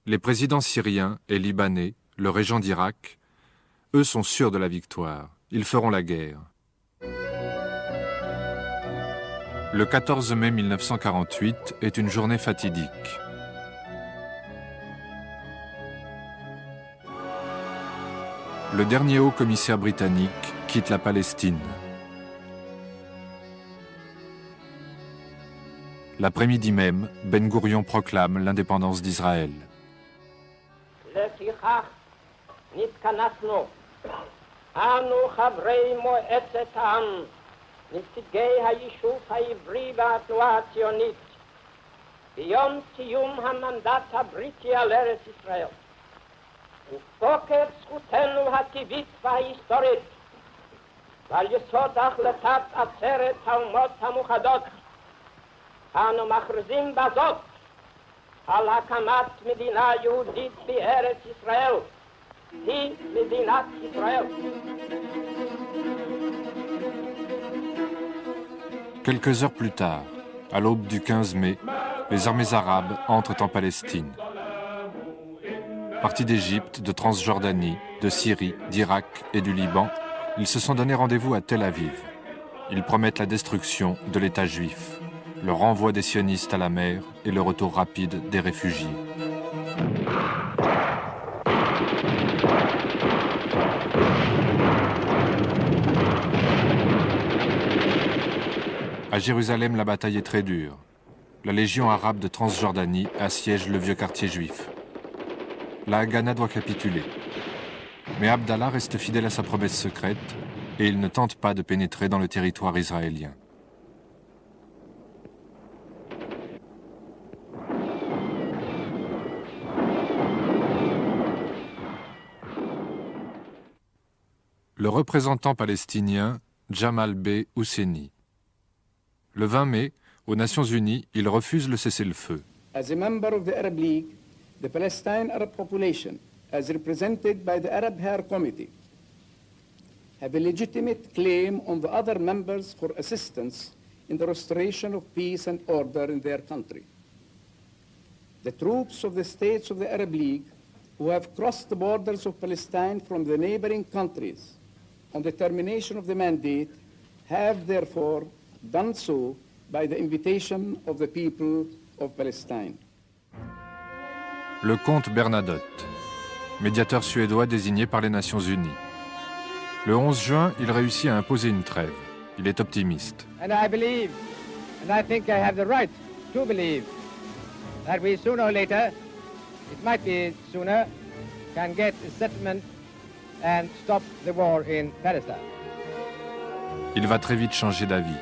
Les présidents syriens et libanais, le régent d'Irak, eux sont sûrs de la victoire. Ils feront la guerre. Le 14 mai 1948 est une journée fatidique. Le dernier haut commissaire britannique quitte la Palestine. L'après-midi même, Ben Gourion proclame l'indépendance d'Israël. לפיכך נתכנסנו, אנו חברי מועצת העם, נציגי היישוב העברי והתנועה הציונית, ביום סיום המנדט הבריטי על ארץ ישראל, ותוקף זכותנו הטבעית וההיסטורית, ועל יסוד החלטת עצרת האומות המאוחדות, אנו מכריזים בזאת על הקמת מדינה יהודית בארץ ישראל, היא מדינת ישראל. Quelques heures plus tard, à l'aube du 15 mai, les armées arabes entrent en Palestine. Partis d'Égypte, de Transjordanie, de Syrie, d'Irak et du Liban, ils se sont donné rendez-vous à Tel Aviv. Ils promettent la destruction de l'État juif, le renvoi des sionistes à la mer et le retour rapide des réfugiés. À Jérusalem, la bataille est très dure. La légion arabe de Transjordanie assiège le vieux quartier juif. La Haganah doit capituler. Mais Abdallah reste fidèle à sa promesse secrète et il ne tente pas de pénétrer dans le territoire israélien. Le représentant palestinien Jamal Bey Husseini. Le 20 mai, aux Nations Unies, il refuse le cessez-le-feu. As a member of the Arab League, the Palestine Arab population, as represented by the Arab Hair Committee, have a legitimate claim on the other members for assistance in the restoration of peace and order in their country. The troops of the states of the Arab League who have crossed the borders of Palestine from the neighboring countries on the termination of the mandate have therefore done so by the invitation of the people of Palestine. Le comte Bernadotte, médiateur suédois désigné par les Nations Unies. Le 11 juin, il réussit à imposer une trêve. Il est optimiste. And I believe, and I think I have the right to believe, that we sooner or later, it might be sooner, can get a settlement and stop the war in Palestine. Il va très vite changer d'avis.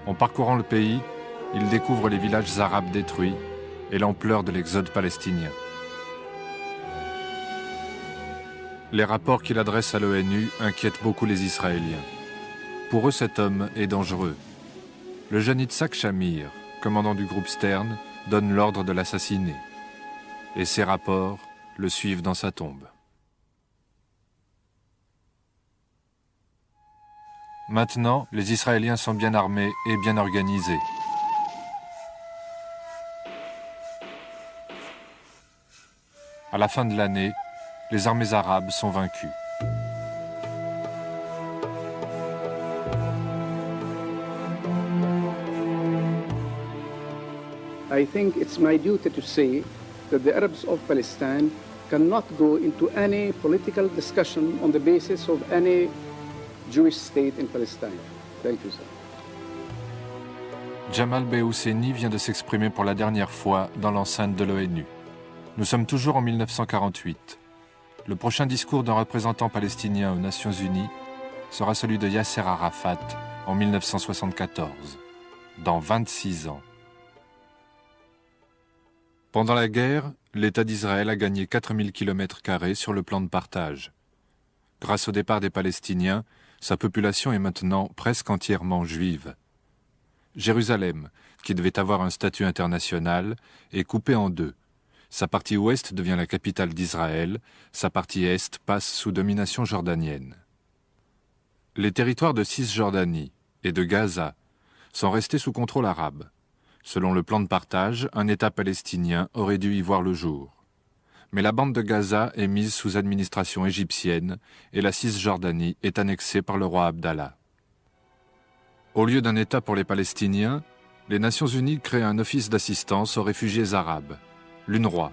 En parcourant le pays, il découvre les villages arabes détruits et l'ampleur de l'exode palestinien. Les rapports qu'il adresse à l'ONU inquiètent beaucoup les Israéliens. Pour eux, cet homme est dangereux. Le jeune Yitzhak Shamir, commandant du groupe Stern, donne l'ordre de l'assassiner. Et ses rapports le suivent dans sa tombe. Maintenant, les Israéliens sont bien armés et bien organisés. À la fin de l'année, les armées arabes sont vaincues. I think it's my duty to say that the Arabs of Palestine cannot go into any political discussion on the basis of any Jewish state in Palestine. Thank you, sir. Jamal Bey Husseini vient de s'exprimer pour la dernière fois dans l'enceinte de l'ONU. Nous sommes toujours en 1948. Le prochain discours d'un représentant palestinien aux Nations Unies sera celui de Yasser Arafat en 1974, dans 26 ans. Pendant la guerre, l'État d'Israël a gagné 4000 km² sur le plan de partage. Grâce au départ des Palestiniens, sa population est maintenant presque entièrement juive. Jérusalem, qui devait avoir un statut international, est coupée en deux. Sa partie ouest devient la capitale d'Israël, sa partie est passe sous domination jordanienne. Les territoires de Cisjordanie et de Gaza sont restés sous contrôle arabe. Selon le plan de partage, un État palestinien aurait dû y voir le jour. Mais la bande de Gaza est mise sous administration égyptienne et la Cisjordanie est annexée par le roi Abdallah. Au lieu d'un État pour les Palestiniens, les Nations Unies créent un office d'assistance aux réfugiés arabes, l'UNRWA.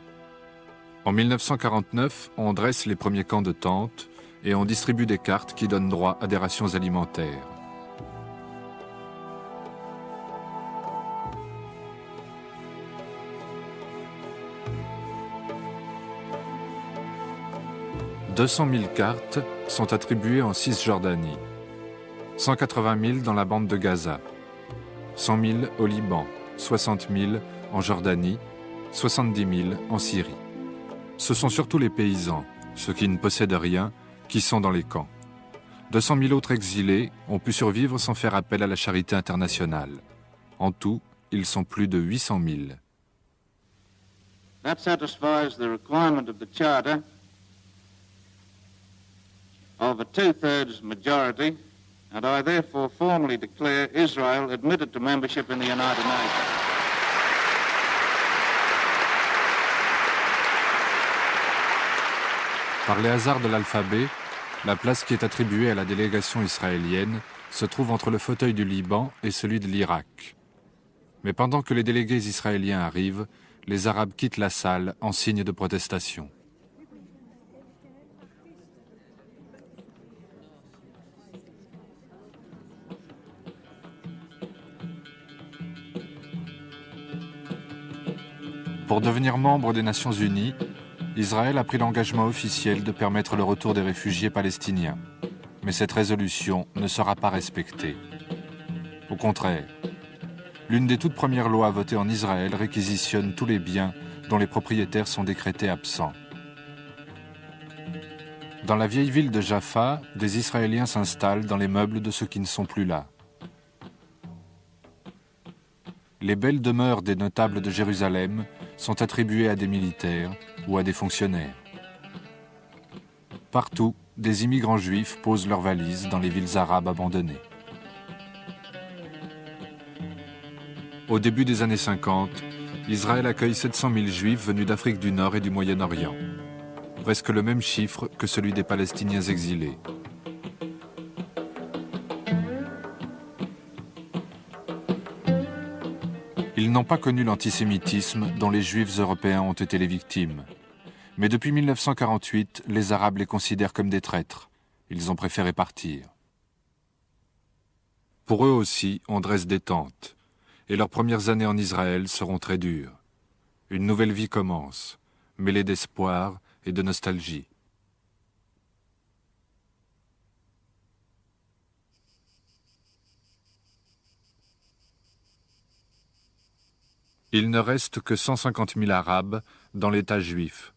En 1949, on dresse les premiers camps de tentes et on distribue des cartes qui donnent droit à des rations alimentaires. « 200 000 cartes sont attribuées en Cisjordanie, 180 000 dans la bande de Gaza, 100 000 au Liban, 60 000 en Jordanie, 70 000 en Syrie. Ce sont surtout les paysans, ceux qui ne possèdent rien, qui sont dans les camps. 200 000 autres exilés ont pu survivre sans faire appel à la charité internationale. En tout, ils sont plus de 800 000. That satisfies the requirement of the Charter of a two-thirds majority, and I therefore formally declare Israel admitted to membership in the United Nations. Par les hasards de l'alphabet, la place qui est attribuée à la délégation israélienne se trouve entre le fauteuil du Liban et celui de l'Irak. Mais pendant que les délégués israéliens arrivent, les Arabes quittent la salle en signe de protestation. Pour devenir membre des Nations Unies, Israël a pris l'engagement officiel de permettre le retour des réfugiés palestiniens. Mais cette résolution ne sera pas respectée. Au contraire, l'une des toutes premières lois votées en Israël réquisitionne tous les biens dont les propriétaires sont décrétés absents. Dans la vieille ville de Jaffa, des Israéliens s'installent dans les meubles de ceux qui ne sont plus là. Les belles demeures des notables de Jérusalem sont attribuées à des militaires ou à des fonctionnaires. Partout, des immigrants juifs posent leurs valises dans les villes arabes abandonnées. Au début des années 50, Israël accueille 700 000 juifs venus d'Afrique du Nord et du Moyen-Orient. Presque le même chiffre que celui des Palestiniens exilés. Ils n'ont pas connu l'antisémitisme dont les Juifs européens ont été les victimes. Mais depuis 1948, les Arabes les considèrent comme des traîtres. Ils ont préféré partir. Pour eux aussi, on dresse des tentes. Et leurs premières années en Israël seront très dures. Une nouvelle vie commence, mêlée d'espoir et de nostalgie. Il ne reste que 150 000 Arabes dans l'État juif.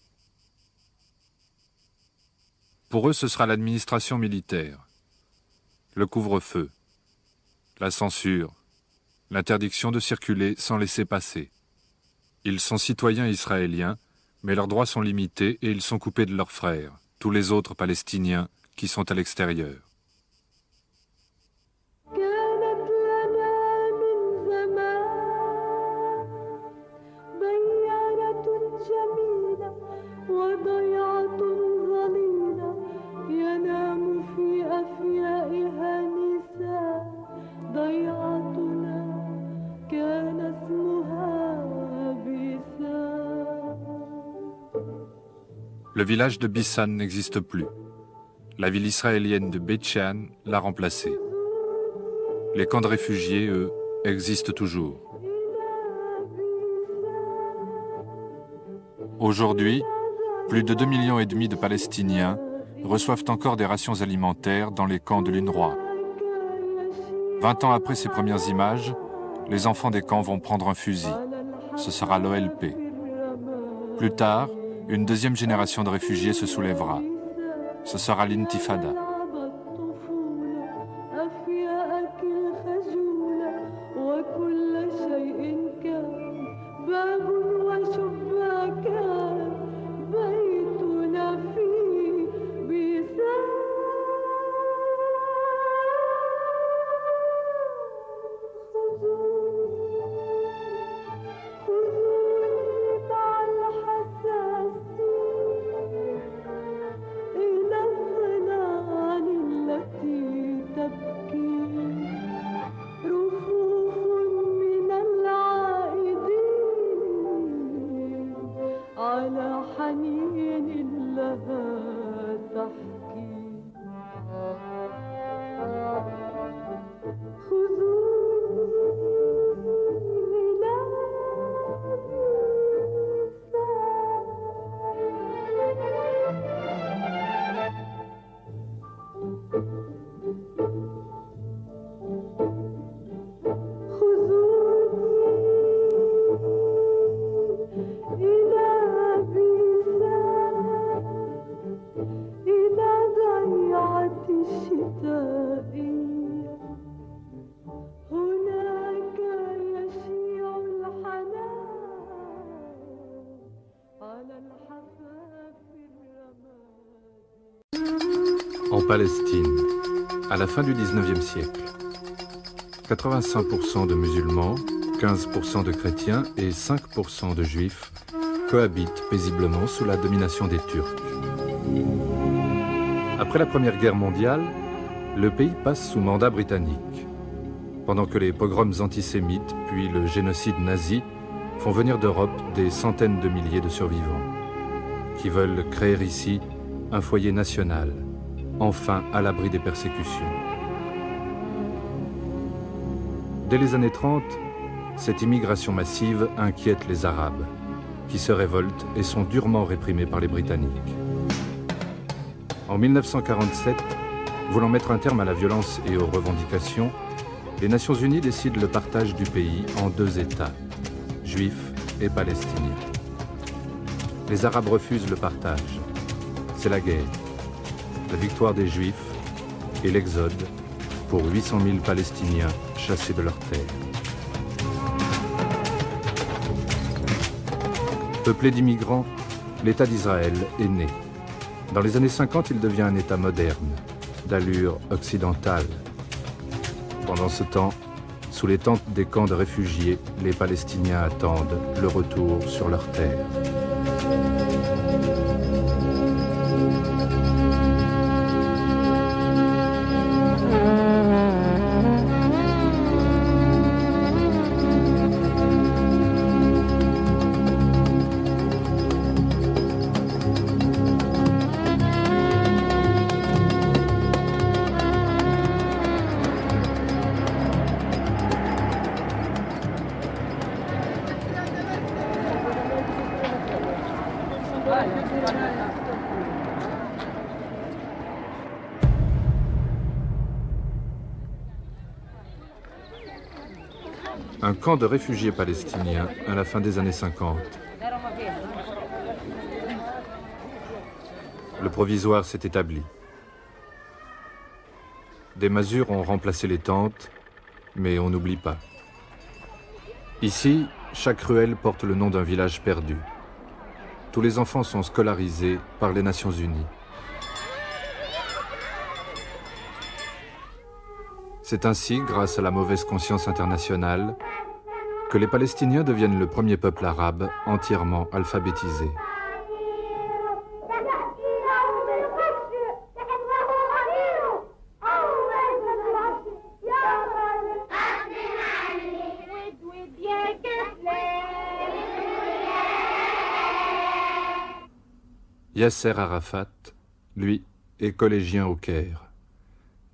Pour eux, ce sera l'administration militaire, le couvre-feu, la censure, l'interdiction de circuler sans laisser passer. Ils sont citoyens israéliens, mais leurs droits sont limités et ils sont coupés de leurs frères, tous les autres Palestiniens qui sont à l'extérieur. Le village de Bissan n'existe plus. La ville israélienne de Beit Shean l'a remplacé. Les camps de réfugiés, eux, existent toujours. Aujourd'hui, plus de 2,5 millions de Palestiniens reçoivent encore des rations alimentaires dans les camps de l'UNRWA. 20 ans après ces premières images, les enfants des camps vont prendre un fusil. Ce sera l'OLP. Plus tard, une deuxième génération de réfugiés se soulèvera. Ce sera l'intifada. En Palestine, à la fin du XIXe siècle, 85% de musulmans, 15% de chrétiens et 5% de juifs cohabitent paisiblement sous la domination des Turcs. Après la Première Guerre mondiale, le pays passe sous mandat britannique, pendant que les pogroms antisémites puis le génocide nazi font venir d'Europe des centaines de milliers de survivants, qui veulent créer ici un foyer national, enfin à l'abri des persécutions. Dès les années 30, cette immigration massive inquiète les Arabes, qui se révoltent et sont durement réprimés par les Britanniques. En 1947, voulant mettre un terme à la violence et aux revendications, les Nations Unies décident le partage du pays en 2 États, juifs et palestiniens. Les Arabes refusent le partage. C'est la guerre, la victoire des Juifs et l'exode pour 800 000 Palestiniens chassés de leurs terres. Peuplé d'immigrants, l'État d'Israël est né. Dans les années 50, il devient un État moderne, d'allure occidentale. Pendant ce temps, sous les tentes des camps de réfugiés, les Palestiniens attendent le retour sur leurs terres. un camp de réfugiés palestiniens à la fin des années 50. Le provisoire s'est établi. Des masures ont remplacé les tentes, mais on n'oublie pas. Ici, chaque ruelle porte le nom d'un village perdu. Tous les enfants sont scolarisés par les Nations Unies. C'est ainsi, grâce à la mauvaise conscience internationale, que les Palestiniens deviennent le premier peuple arabe entièrement alphabétisé. Yasser Arafat, lui, est collégien au Caire.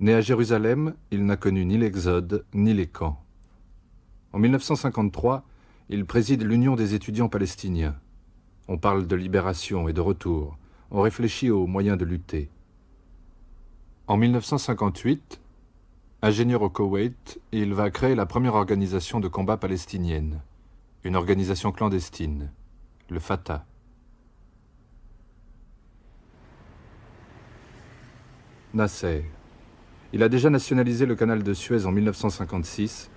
Né à Jérusalem, il n'a connu ni l'Exode ni les camps. En 1953, il préside l'Union des étudiants palestiniens. On parle de libération et de retour. On réfléchit aux moyens de lutter. En 1958, ingénieur au Koweït, il va créer la première organisation de combat palestinienne, une organisation clandestine, le Fatah. Nasser. Il a déjà nationalisé le canal de Suez en 1956,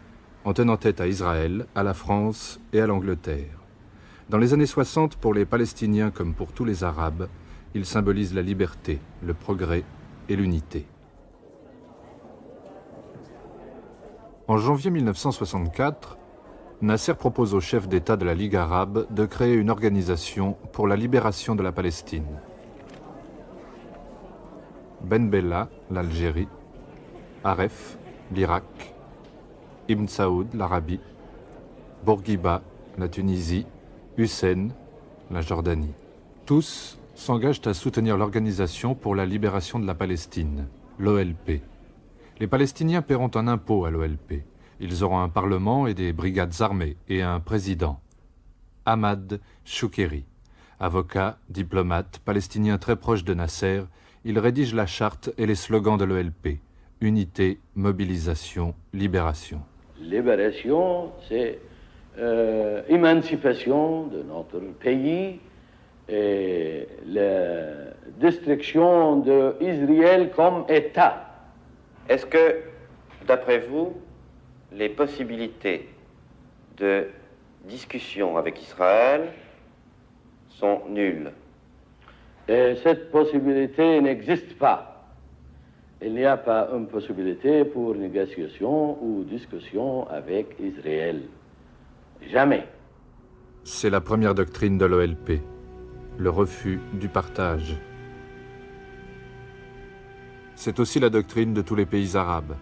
en tenant tête à Israël, à la France et à l'Angleterre. Dans les années 60, pour les Palestiniens comme pour tous les Arabes, il symbolise la liberté, le progrès et l'unité. En janvier 1964, Nasser propose au chef d'État de la Ligue arabe de créer une organisation pour la libération de la Palestine. Ben Bella, l'Algérie, Aref, l'Irak, Ibn Saoud, l'Arabie, Bourguiba, la Tunisie, Hussein, la Jordanie. Tous s'engagent à soutenir l'Organisation pour la libération de la Palestine, l'OLP. Les Palestiniens paieront un impôt à l'OLP. Ils auront un parlement et des brigades armées et un président. Ahmad Choukeri, avocat, diplomate, palestinien très proche de Nasser, il rédige la charte et les slogans de l'OLP. Unité, mobilisation, libération. Libération, c'est émancipation de notre pays et la destruction d'Israël comme État. Est-ce que, d'après vous, les possibilités de discussion avec Israël sont nulles? Et cette possibilité n'existe pas. Il n'y a pas une possibilité pour négociation ou discussion avec Israël. Jamais. C'est la première doctrine de l'OLP, le refus du partage. C'est aussi la doctrine de tous les pays arabes.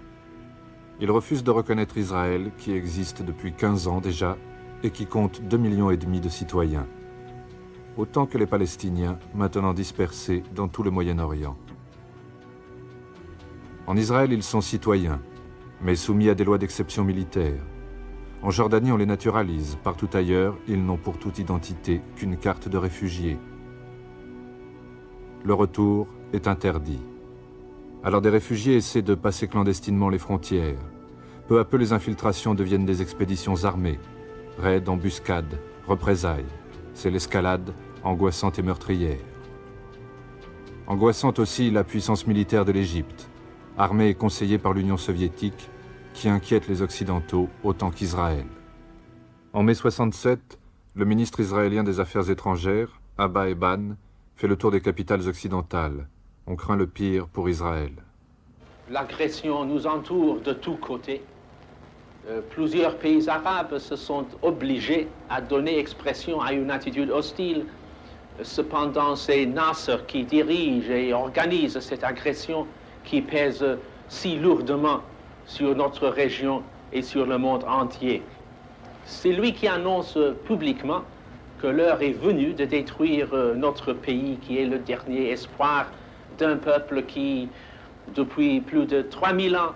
Ils refusent de reconnaître Israël, qui existe depuis 15 ans déjà, et qui compte 2,5 millions de citoyens. Autant que les Palestiniens, maintenant dispersés dans tout le Moyen-Orient. En Israël, ils sont citoyens, mais soumis à des lois d'exception militaire. En Jordanie, on les naturalise. Partout ailleurs, ils n'ont pour toute identité qu'une carte de réfugié. Le retour est interdit. Alors des réfugiés essaient de passer clandestinement les frontières. Peu à peu, les infiltrations deviennent des expéditions armées. Raids, embuscades, représailles. C'est l'escalade, angoissante et meurtrière. Angoissante aussi la puissance militaire de l'Égypte, armée et conseillée par l'Union soviétique, qui inquiète les Occidentaux autant qu'Israël. En mai 67, le ministre israélien des Affaires étrangères, Abba Eban, fait le tour des capitales occidentales. On craint le pire pour Israël. L'agression nous entoure de tous côtés. Plusieurs pays arabes se sont obligés à donner expression à une attitude hostile. Cependant, c'est Nasser qui dirige et organise cette agression qui pèse si lourdement sur notre région et sur le monde entier. C'est lui qui annonce publiquement que l'heure est venue de détruire notre pays, qui est le dernier espoir d'un peuple qui, depuis plus de 3000 ans,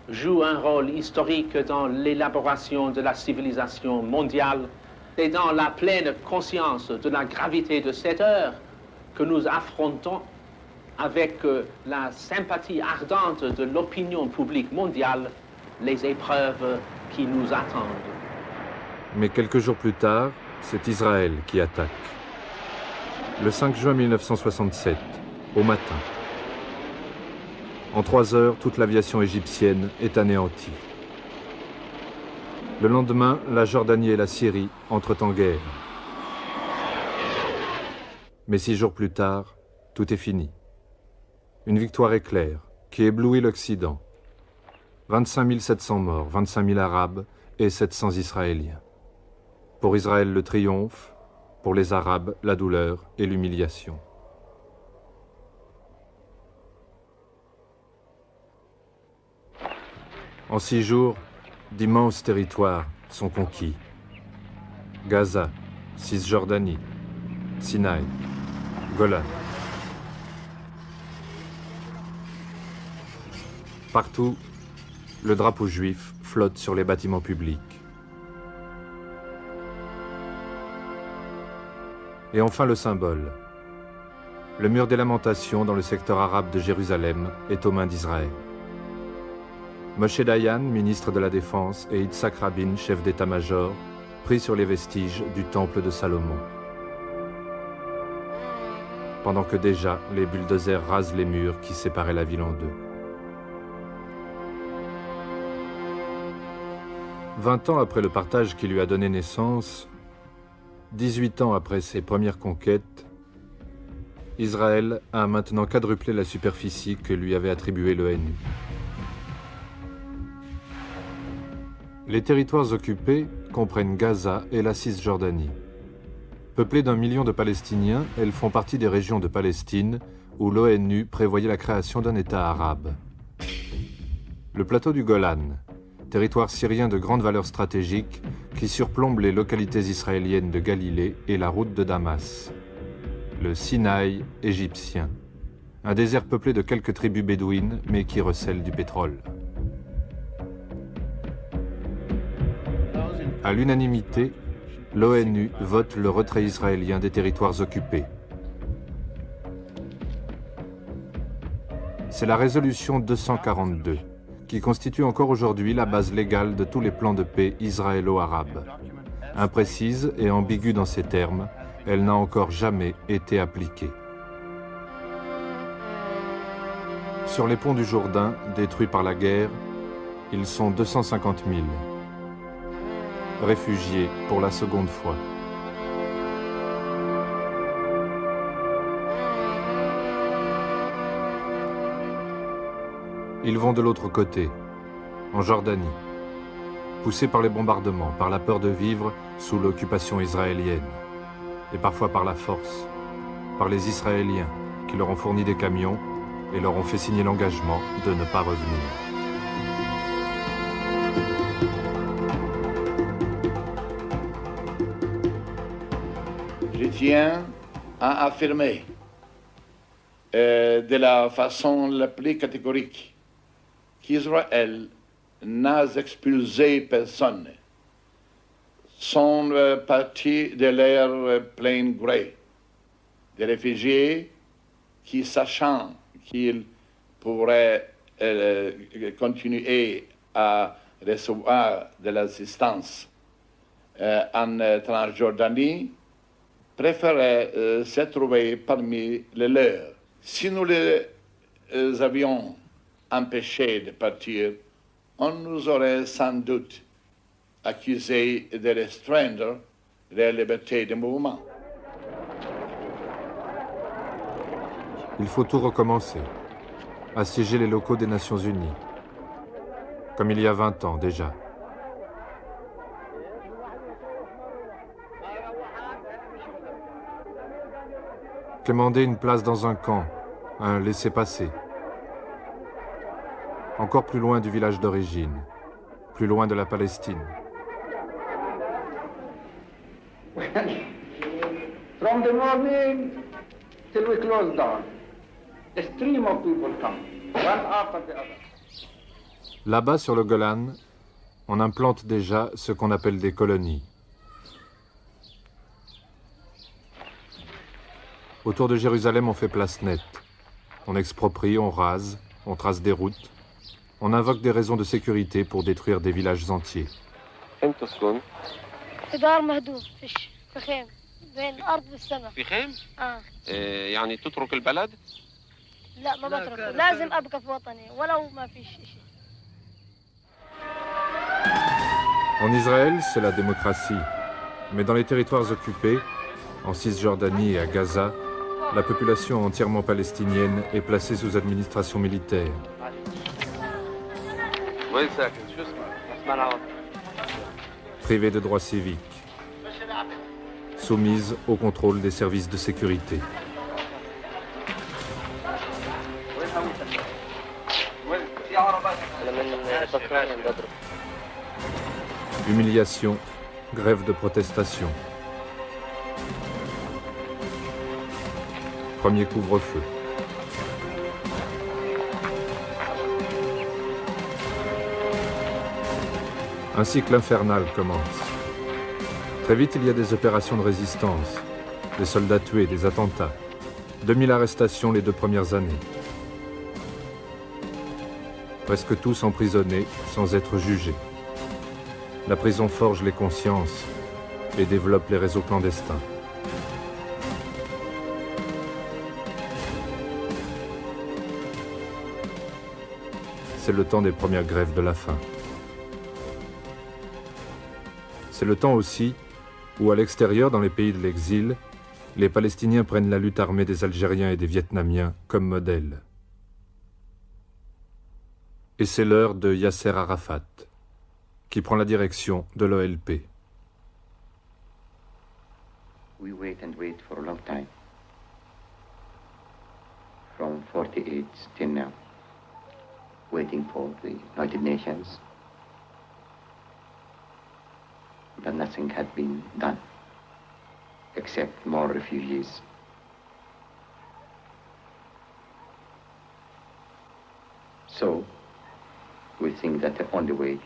joue un rôle historique dans l'élaboration de la civilisation mondiale. C'est dans la pleine conscience de la gravité de cette heure que nous affrontons avec la sympathie ardente de l'opinion publique mondiale les épreuves qui nous attendent. Mais quelques jours plus tard, c'est Israël qui attaque. Le 5 juin 1967, au matin. En 3 heures, toute l'aviation égyptienne est anéantie. Le lendemain, la Jordanie et la Syrie entrent en guerre. Mais 6 jours plus tard, tout est fini. Une victoire éclair qui éblouit l'Occident. 25 700 morts, 25 000 Arabes et 700 Israéliens. Pour Israël, le triomphe. Pour les Arabes, la douleur et l'humiliation. En 6 jours, d'immenses territoires sont conquis. Gaza, Cisjordanie, Sinaï, Golan. Partout, le drapeau juif flotte sur les bâtiments publics. Et enfin le symbole. Le mur des lamentations dans le secteur arabe de Jérusalem est aux mains d'Israël. Moshe Dayan, ministre de la Défense, et Yitzhak Rabin, chef d'état-major, pris sur les vestiges du temple de Salomon. Pendant que déjà, les bulldozers rasent les murs qui séparaient la ville en deux. 20 ans après le partage qui lui a donné naissance, 18 ans après ses premières conquêtes, Israël a maintenant quadruplé la superficie que lui avait attribuée l'ONU. Les territoires occupés comprennent Gaza et la Cisjordanie. Peuplées d'1 million de Palestiniens, elles font partie des régions de Palestine où l'ONU prévoyait la création d'un État arabe. Le plateau du Golan, territoire syrien de grande valeur stratégique qui surplombe les localités israéliennes de Galilée et la route de Damas. Le Sinaï égyptien, un désert peuplé de quelques tribus bédouines mais qui recèle du pétrole. À l'unanimité, l'ONU vote le retrait israélien des territoires occupés. C'est la résolution 242, qui constitue encore aujourd'hui la base légale de tous les plans de paix israélo-arabes. Imprécise et ambiguë dans ses termes, elle n'a encore jamais été appliquée. Sur les ponts du Jourdain, détruits par la guerre, ils sont 250 000. Réfugiés pour la seconde fois. Ils vont de l'autre côté, en Jordanie, poussés par les bombardements, par la peur de vivre sous l'occupation israélienne, et parfois par la force, par les Israéliens qui leur ont fourni des camions et leur ont fait signer l'engagement de ne pas revenir. Je tiens à affirmer de la façon la plus catégorique qu'Israël n'a expulsé personne. Sont partis de leur plein gré. Des réfugiés qui, sachant qu'ils pourraient continuer à recevoir de l'assistance en Transjordanie, préféraient se trouver parmi les leurs. Si nous les avions empêchés de partir, on nous aurait sans doute accusés de restreindre leur liberté de mouvement. Il faut tout recommencer, assiéger les locaux des Nations Unies, comme il y a 20 ans déjà. Quémander une place dans un camp, un laissez-passer. Encore plus loin du village d'origine, plus loin de la Palestine. From the morning till we close down, a stream of people come, one after the other. Là-bas sur le Golan, on implante déjà ce qu'on appelle des colonies. Autour de Jérusalem, on fait place nette. On exproprie, on rase, on trace des routes. On invoque des raisons de sécurité pour détruire des villages entiers. في دار مهدوم في خيم بين الأرض والسماء. في خيم؟ آه. يعني تترك البلد؟ لا ما بترك، لازم أبقى في وطني ولو ما فيش شيء. En Israël, c'est la démocratie. Mais dans les territoires occupés, en Cisjordanie et à Gaza, la population entièrement palestinienne est placée sous administration militaire. Privée de droits civiques. Soumise au contrôle des services de sécurité. Humiliation, grève de protestation. Premier couvre-feu. Un cycle infernal commence. Très vite, il y a des opérations de résistance, des soldats tués, des attentats. 2000 arrestations les 2 premières années. Presque tous emprisonnés sans être jugés. La prison forge les consciences et développe les réseaux clandestins. C'est le temps des premières grèves de la faim. C'est le temps aussi où, à l'extérieur, dans les pays de l'exil, les Palestiniens prennent la lutte armée des Algériens et des Vietnamiens comme modèle. Et c'est l'heure de Yasser Arafat, qui prend la direction de l'OLP. We wait and wait for a long time. From 48 till now. Waiting for the United Nations. But nothing had been done, except more refugees. So, we think that the only way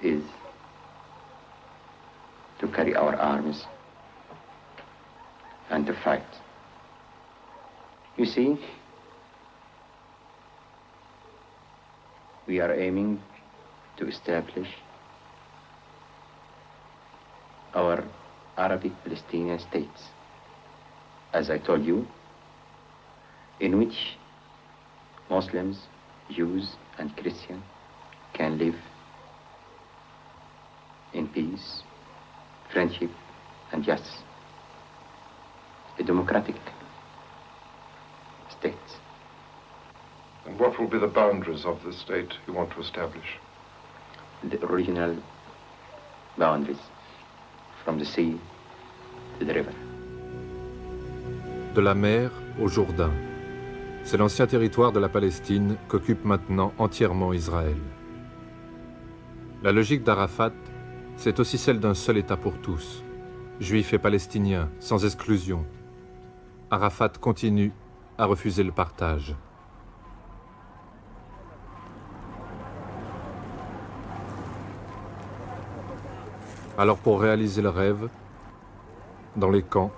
is to carry our arms and to fight. You see, we are aiming to establish our Arabic Palestinian states, as I told you, in which Muslims, Jews, and Christians can live in peace, friendship, and justice. A democratic state. And what will be the boundaries of the state you want to establish? The original boundaries, from the sea to the river. De la mer au Jourdain. C'est l'ancien territoire de la Palestine qu'occupe maintenant entièrement Israël. La logique d'Arafat, c'est aussi celle d'un seul État pour tous, juifs et palestiniens, sans exclusion. Arafat continue à refuser le partage. Alors pour réaliser le rêve, dans les camps,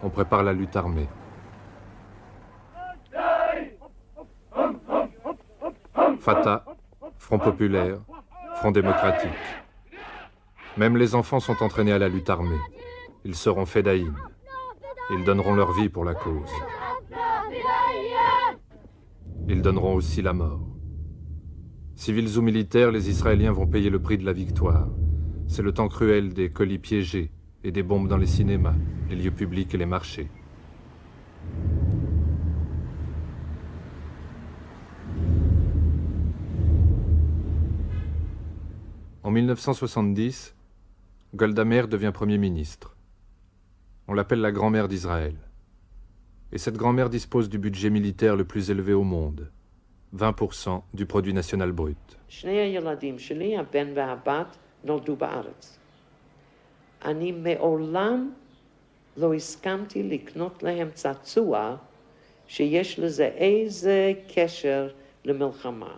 on prépare la lutte armée. Fatah, Front populaire, Front démocratique. Même les enfants sont entraînés à la lutte armée. Ils seront fédaïns. Ils donneront leur vie pour la cause. Ils donneront aussi la mort. Civils ou militaires, les Israéliens vont payer le prix de la victoire. C'est le temps cruel des colis piégés et des bombes dans les cinémas, les lieux publics et les marchés. En 1970, Golda Meir devient Premier ministre. On l'appelle la grand-mère d'Israël. Et cette grand-mère dispose du budget militaire le plus élevé au monde, 20% du produit national brut. נולדו בארץ. אני מעולם לא הסכמתי לקנות להם צעצוע שיש לזה איזה קשר למלחמה.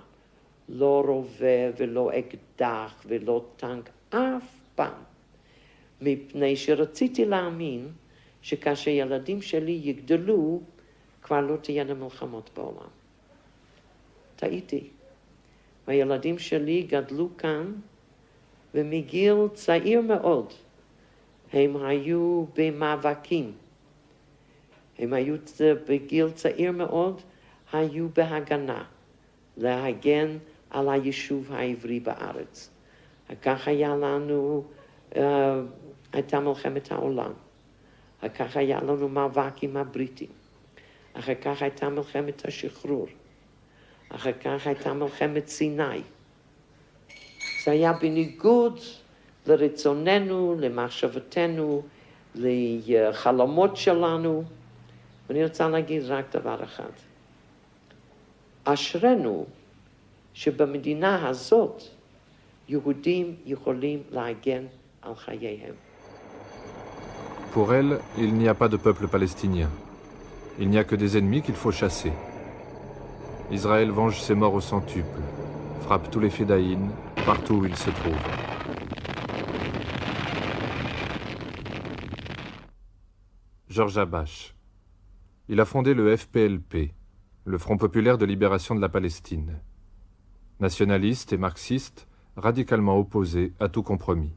לא רובה ולא אקדח ולא טנק אף פעם. מפני שרציתי להאמין שכאשר ילדים שלי יגדלו, כבר לא תהיינה מלחמות בעולם. טעיתי. והילדים שלי גדלו כאן, ומגיל צעיר מאוד הם היו במאבקים. הם היו בגיל צעיר מאוד, היו בהגנה, להגן על היישוב העברי בארץ. כך היה לנו, הייתה מלחמת העולם. אחר כך היה לנו מאבק עם הבריטים. אחר כך הייתה מלחמת השחרור. אחר כך הייתה מלחמת סיני. זה היה בניגוד לרצוננו, למחשבתנו, לחלומות שלנו. ואני רוצה להגיד רק דבר אחד. אשרנו שבמדינה הזאת יהודים יכולים להגן על חייהם. Pour elle, il n'y a pas de peuple palestinien. Il n'y a que des ennemis qu'il faut chasser. Israël venge ses morts au centuple, frappe tous les fédayines, partout où ils se trouvent. Georges Habash. Il a fondé le FPLP, le Front populaire de libération de la Palestine. Nationaliste et marxiste, radicalement opposé à tout compromis.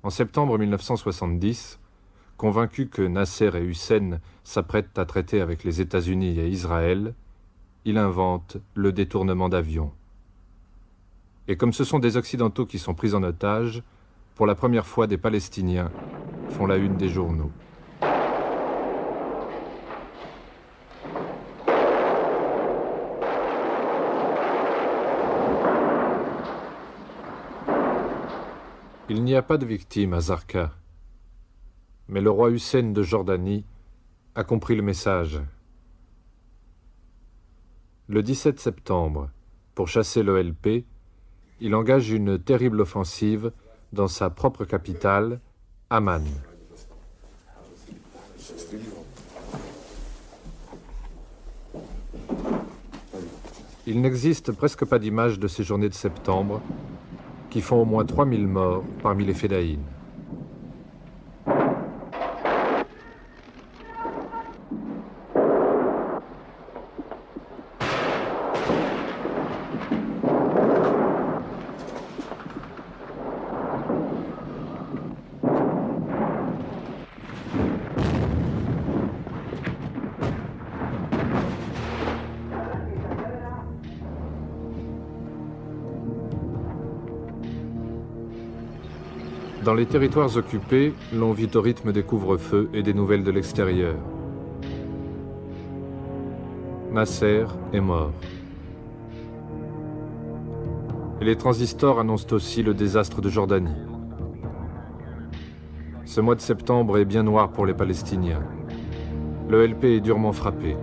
En septembre 1970, convaincu que Nasser et Hussein s'apprêtent à traiter avec les États-Unis et Israël, il invente le détournement d'avions. Et comme ce sont des Occidentaux qui sont pris en otage, pour la première fois des Palestiniens font la une des journaux. Il n'y a pas de victime à Zarqa, mais le roi Hussein de Jordanie a compris le message. Le 17 septembre, pour chasser l'OLP, il engage une terrible offensive dans sa propre capitale, Amman. Il n'existe presque pas d'image de ces journées de septembre qui font au moins 3000 morts parmi les fédayines. Dans les territoires occupés, l'on vit au rythme des couvre-feux et des nouvelles de l'extérieur. Nasser est mort. Et les transistors annoncent aussi le désastre de Jordanie. Ce mois de septembre est bien noir pour les Palestiniens. L'OLP est durement frappé.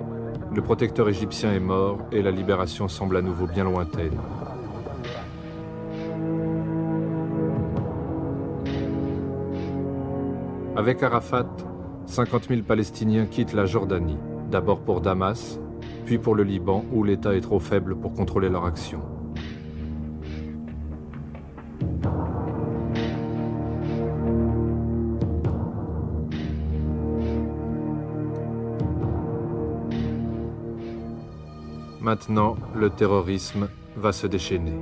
Le protecteur égyptien est mort et la libération semble à nouveau bien lointaine. Avec Arafat, 50 000 Palestiniens quittent la Jordanie, d'abord pour Damas, puis pour le Liban, où l'État est trop faible pour contrôler leur action. Maintenant, le terrorisme va se déchaîner.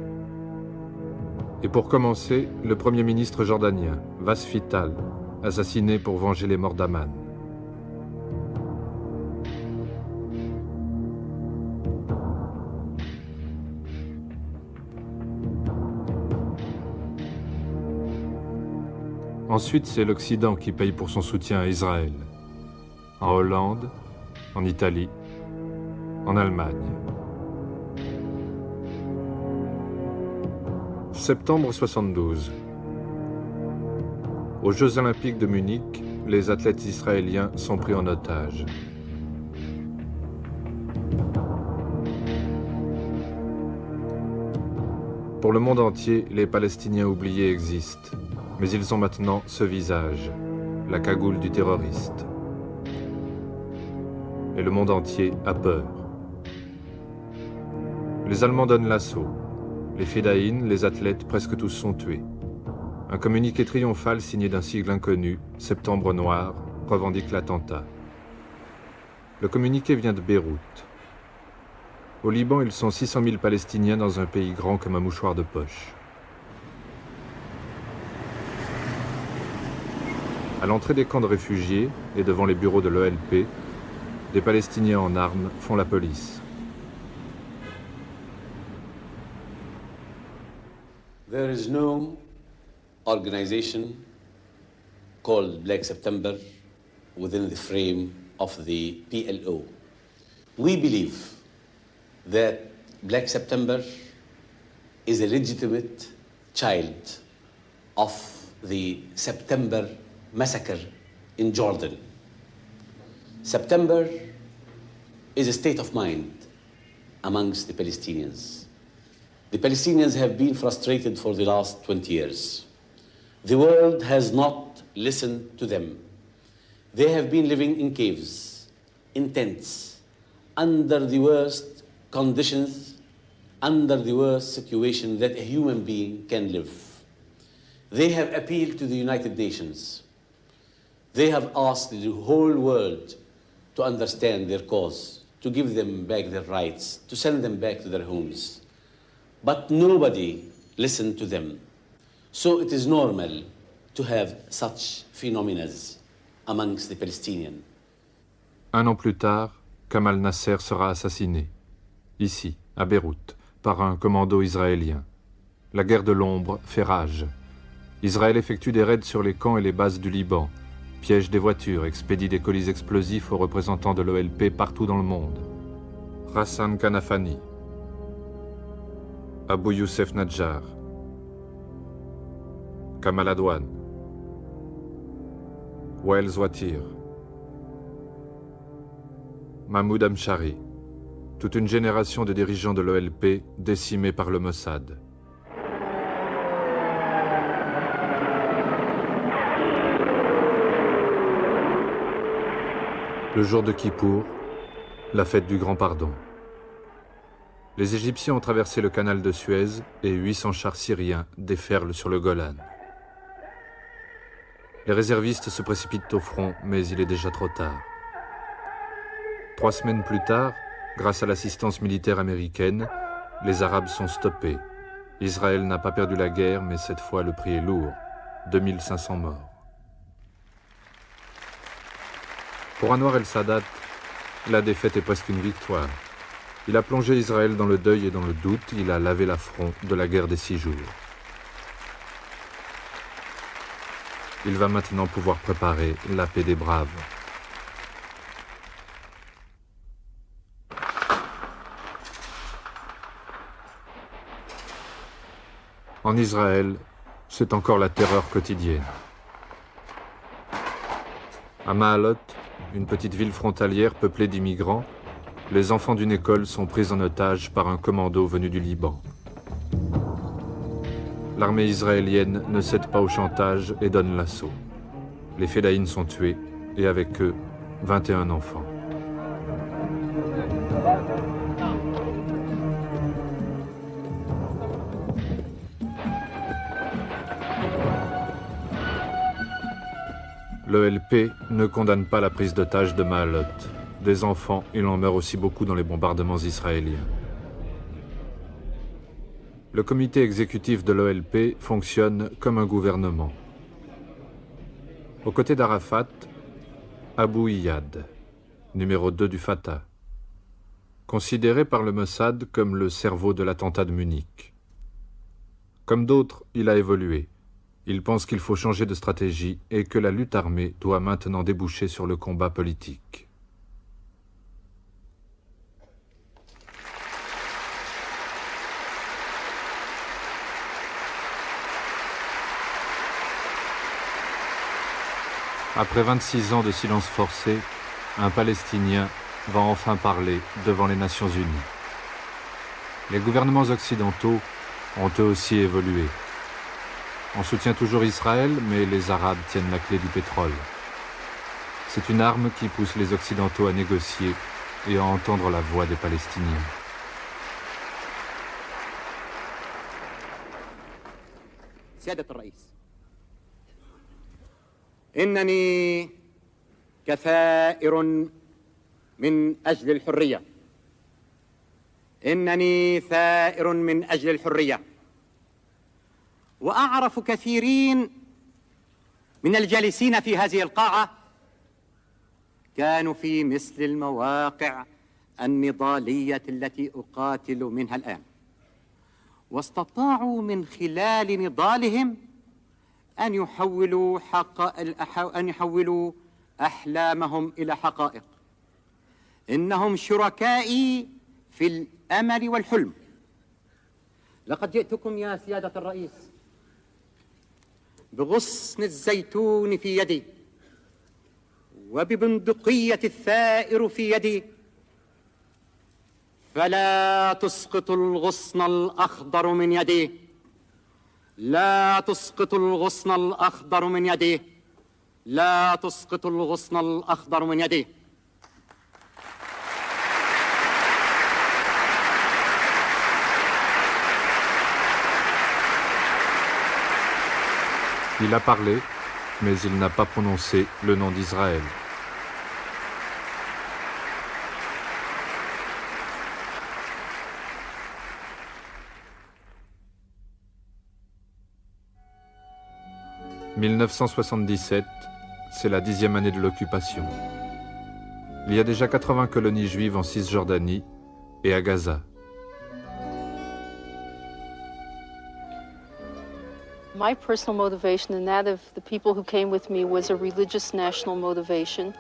Et pour commencer, le Premier ministre jordanien, Wasfi Tal, assassiné pour venger les morts d'Amman. Ensuite, c'est l'Occident qui paye pour son soutien à Israël. En Hollande, en Italie, en Allemagne. Septembre 72. Aux Jeux olympiques de Munich, les athlètes israéliens sont pris en otage. Pour le monde entier, les Palestiniens oubliés existent, mais ils ont maintenant ce visage, la cagoule du terroriste. Et le monde entier a peur. Les Allemands donnent l'assaut. Les fédayines, les athlètes, presque tous sont tués. Un communiqué triomphal signé d'un sigle inconnu, Septembre Noir, revendique l'attentat. Le communiqué vient de Beyrouth. Au Liban, ils sont 600 000 Palestiniens dans un pays grand comme un mouchoir de poche. À l'entrée des camps de réfugiés et devant les bureaux de l'OLP, des Palestiniens en armes font la police. There is no organization called Black September within the frame of the PLO. We believe that Black September is a legitimate child of the September massacre in Jordan. September is a state of mind amongst the Palestinians. The Palestinians have been frustrated for the last 20 years. The world has not listened to them. They have been living in caves, in tents, under the worst conditions, under the worst situation that a human being can live. They have appealed to the United Nations. They have asked the whole world to understand their cause, to give them back their rights, to send them back to their homes. But nobody listened to them. So it is normal to have such phenomena amongst the Palestinians. Un an plus tard, Kamal Nasser sera assassiné, ici, à Beyrouth, par un commando israélien. La guerre de l'ombre fait rage. Israël effectue des raids sur les camps et les bases du Liban, piège des voitures, expédie des colis explosifs aux représentants de l'OLP partout dans le monde. Hassan Kanafani, Abou Youssef Nadjar, Kamal Adwan, Wael Zouatir, Mahmoud Amshari, toute une génération de dirigeants de l'OLP décimés par le Mossad. Le jour de Kippour, la fête du Grand Pardon. Les Égyptiens ont traversé le canal de Suez et 800 chars syriens déferlent sur le Golan. Les réservistes se précipitent au front, mais il est déjà trop tard. 3 semaines plus tard, grâce à l'assistance militaire américaine, les Arabes sont stoppés. Israël n'a pas perdu la guerre, mais cette fois le prix est lourd. 2500 morts. Pour Anwar el-Sadat, la défaite est presque une victoire. Il a plongé Israël dans le deuil et dans le doute, il a lavé l'affront de la guerre des 6 jours. Il va maintenant pouvoir préparer la paix des braves. En Israël, c'est encore la terreur quotidienne. À Maalot, une petite ville frontalière peuplée d'immigrants, les enfants d'une école sont pris en otage par un commando venu du Liban. L'armée israélienne ne cède pas au chantage et donne l'assaut. Les Fédayines sont tués et avec eux, 21 enfants. L'OLP ne condamne pas la prise d'otages de Maalot. Des enfants, il en meurt aussi beaucoup dans les bombardements israéliens. Le comité exécutif de l'OLP fonctionne comme un gouvernement. Aux côtés d'Arafat, Abou Iyad, numéro 2 du Fatah, considéré par le Mossad comme le cerveau de l'attentat de Munich. Comme d'autres, il a évolué. Il pense qu'il faut changer de stratégie et que la lutte armée doit maintenant déboucher sur le combat politique. Après 26 ans de silence forcé, un Palestinien va enfin parler devant les Nations Unies. Les gouvernements occidentaux ont eux aussi évolué. On soutient toujours Israël, mais les Arabes tiennent la clé du pétrole. C'est une arme qui pousse les Occidentaux à négocier et à entendre la voix des Palestiniens. سيادة الرئيس، إنني كثائر من أجل الحرية، إنني ثائر من أجل الحرية، وأعرف كثيرين من الجالسين في هذه القاعة كانوا في مثل المواقع النضالية التي أقاتل منها الآن، واستطاعوا من خلال نضالهم أن يحولوا أحلامهم إلى حقائق. إنهم شركائي في الأمل والحلم. لقد جئتكم يا سيادة الرئيس بغصن الزيتون في يدي وببندقية الثائر في يدي، فلا تسقط الغصن الأخضر من يدي، لا تسقط الغصن الأخضر من يدي، لا تسقط الغصن الأخضر من يدي. Il a parlé, mais il n'a pas prononcé le nom d'Israël. « 1977, c'est la 10e année de l'occupation. Il y a déjà 80 colonies juives en Cisjordanie et à Gaza. My personal motivation and that of the people who came with me was a religious national motivation,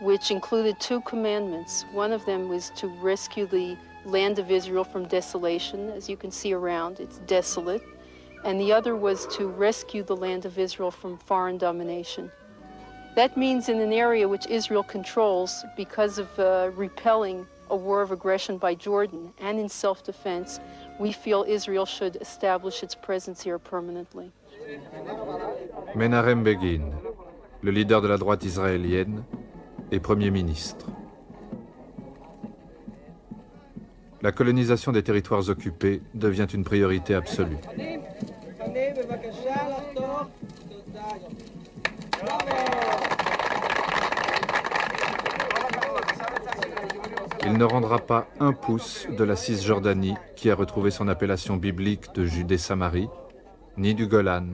which included 2 commandments. One of them was to rescue the land of Israel from desolation. As you can see around, it's desolate. And the other was to rescue the land of Israel from foreign domination. That means in an area which Israel controls, because of repelling a war of aggression by Jordan and in self-defense, we feel Israel should establish its presence here permanently. Menachem Begin, le leader de la droite israélienne, est Premier ministre. La colonisation des territoires occupés devient une priorité absolue. Il ne rendra pas un pouce de la Cisjordanie qui a retrouvé son appellation biblique de Judée-Samarie, ni du Golan,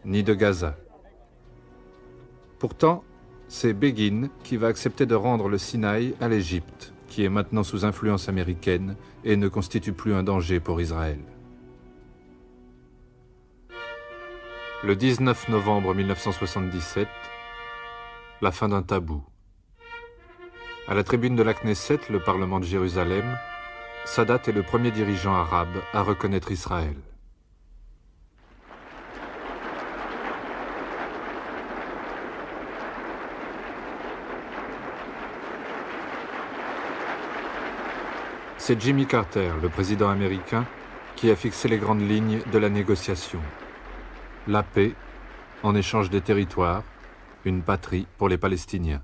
ni de Gaza. Pourtant, c'est Begin qui va accepter de rendre le Sinaï à l'Égypte, qui est maintenant sous influence américaine et ne constitue plus un danger pour Israël. Le 19 novembre 1977, la fin d'un tabou. À la tribune de la Knesset, le Parlement de Jérusalem, Sadat est le premier dirigeant arabe à reconnaître Israël. C'est Jimmy Carter, le président américain, qui a fixé les grandes lignes de la négociation. La paix, en échange des territoires, une patrie pour les Palestiniens.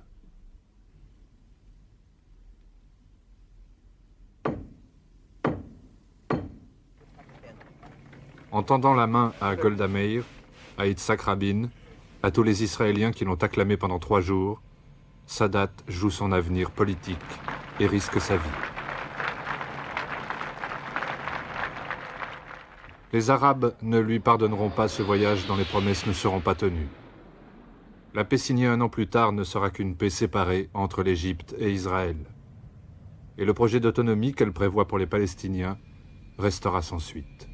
En tendant la main à Golda Meir, à Yitzhak Rabin, à tous les Israéliens qui l'ont acclamé pendant 3 jours, Sadat joue son avenir politique et risque sa vie. Les Arabes ne lui pardonneront pas ce voyage dont les promesses ne seront pas tenues. La paix signée 1 an plus tard ne sera qu'une paix séparée entre l'Égypte et Israël. Et le projet d'autonomie qu'elle prévoit pour les Palestiniens restera sans suite.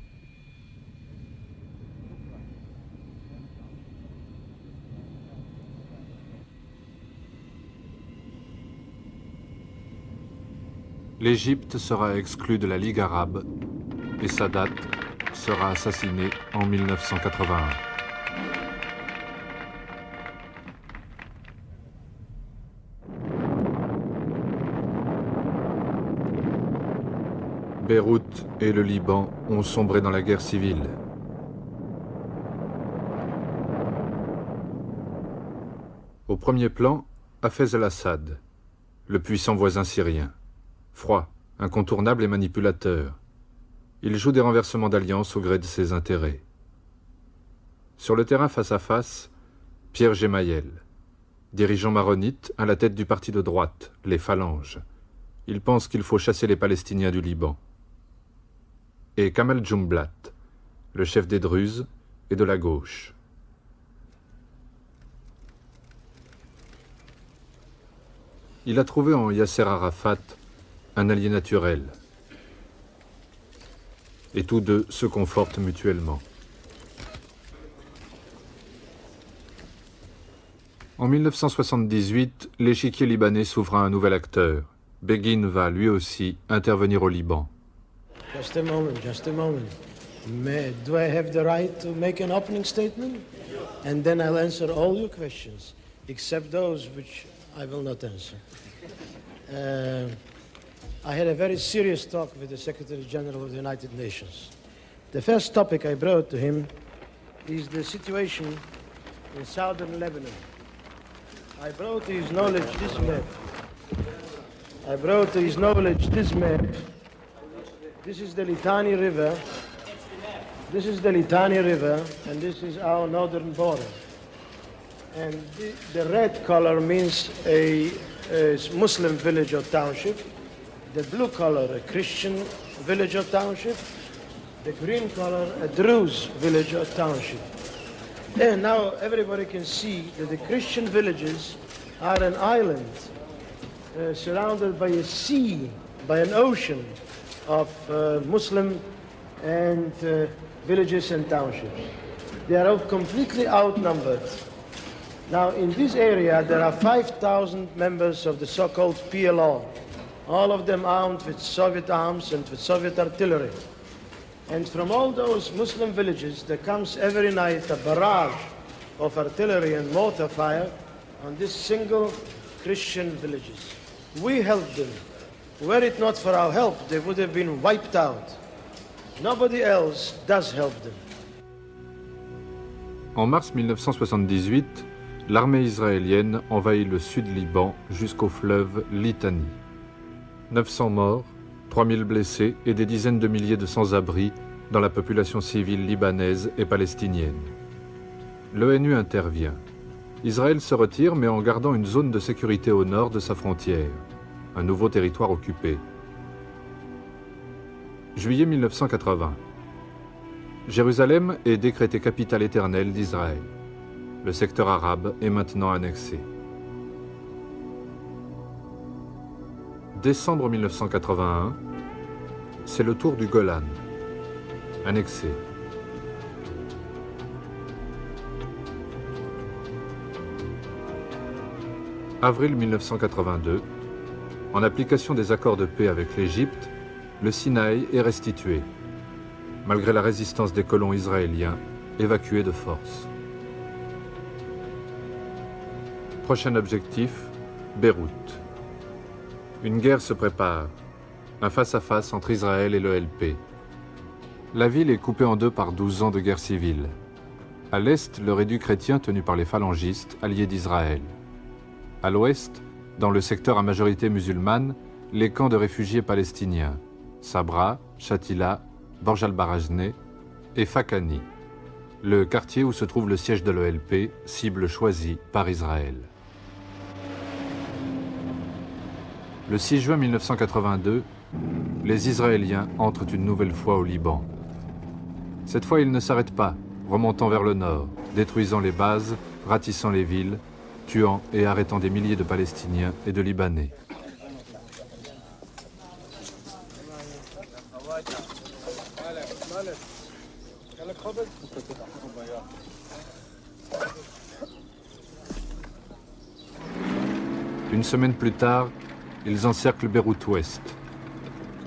L'Égypte sera exclue de la Ligue arabe et Sadat sera assassiné en 1981. Beyrouth et le Liban ont sombré dans la guerre civile. Au premier plan, Hafez el-Assad, le puissant voisin syrien. Froid, incontournable et manipulateur. Il joue des renversements d'alliance au gré de ses intérêts. Sur le terrain face à face, Pierre Gemayel, dirigeant maronite à la tête du parti de droite, les Phalanges, Il pense qu'il faut chasser les Palestiniens du Liban. Et Kamal Jumblat, le chef des Druzes, est de la gauche. Il a trouvé en Yasser Arafat un allié naturel. Et tous deux se confortent mutuellement. En 1978, l'échiquier libanais s'ouvre à un nouvel acteur. Begin va, lui aussi, intervenir au Liban. Just a moment, just a moment. Do I have the right to make an opening statement? And then I'll answer all your questions, except those which I will not answer. I had a very serious talk with the Secretary General of the United Nations. The first topic I brought to him is the situation in southern Lebanon. I brought to his knowledge this map. This is the Litani River. This is the Litani River, and this is our northern border. And the red color means a Muslim village or township. The blue color, a Christian village or township. The green color, a Druze village or township. And now everybody can see that the Christian villages are an island surrounded by a sea, by an ocean of Muslim and villages and townships. They are all completely outnumbered. Now in this area there are 5,000 members of the so-called PLO, all of them armed with Soviet arms and with Soviet artillery. And from all those Muslim villages, there comes every night a barrage of artillery and mortar fire on these single Christian villages. We helped them. Were it not for our help, they would have been wiped out. Nobody else does help them. En mars 1978, l'armée israélienne envahit le sud Liban jusqu'au fleuve Litani. 900 morts, 3000 blessés et des dizaines de milliers de sans-abri dans la population civile libanaise et palestinienne. L'ONU intervient. Israël se retire, mais en gardant une zone de sécurité au nord de sa frontière, un nouveau territoire occupé. Juillet 1980. Jérusalem est décrétée capitale éternelle d'Israël. Le secteur arabe est maintenant annexé. Décembre 1981, c'est le tour du Golan, annexé. Avril 1982, en application des accords de paix avec l'Égypte, le Sinaï est restitué, malgré la résistance des colons israéliens évacués de force. Prochain objectif, Beyrouth. Une guerre se prépare, un face-à-face entre Israël et l'OLP. La ville est coupée en deux par 12 ans de guerre civile. À l'est, le réduit chrétien tenu par les phalangistes, alliés d'Israël. À l'ouest, dans le secteur à majorité musulmane, les camps de réfugiés palestiniens, Sabra, Shatila, Borj al-Barajneh et Fakani, le quartier où se trouve le siège de l'OLP, cible choisie par Israël. Le 6 juin 1982, les Israéliens entrent une nouvelle fois au Liban. Cette fois, ils ne s'arrêtent pas, remontant vers le nord, détruisant les bases, ratissant les villes, tuant et arrêtant des milliers de Palestiniens et de Libanais. Une semaine plus tard, ils encerclent Beyrouth-Ouest.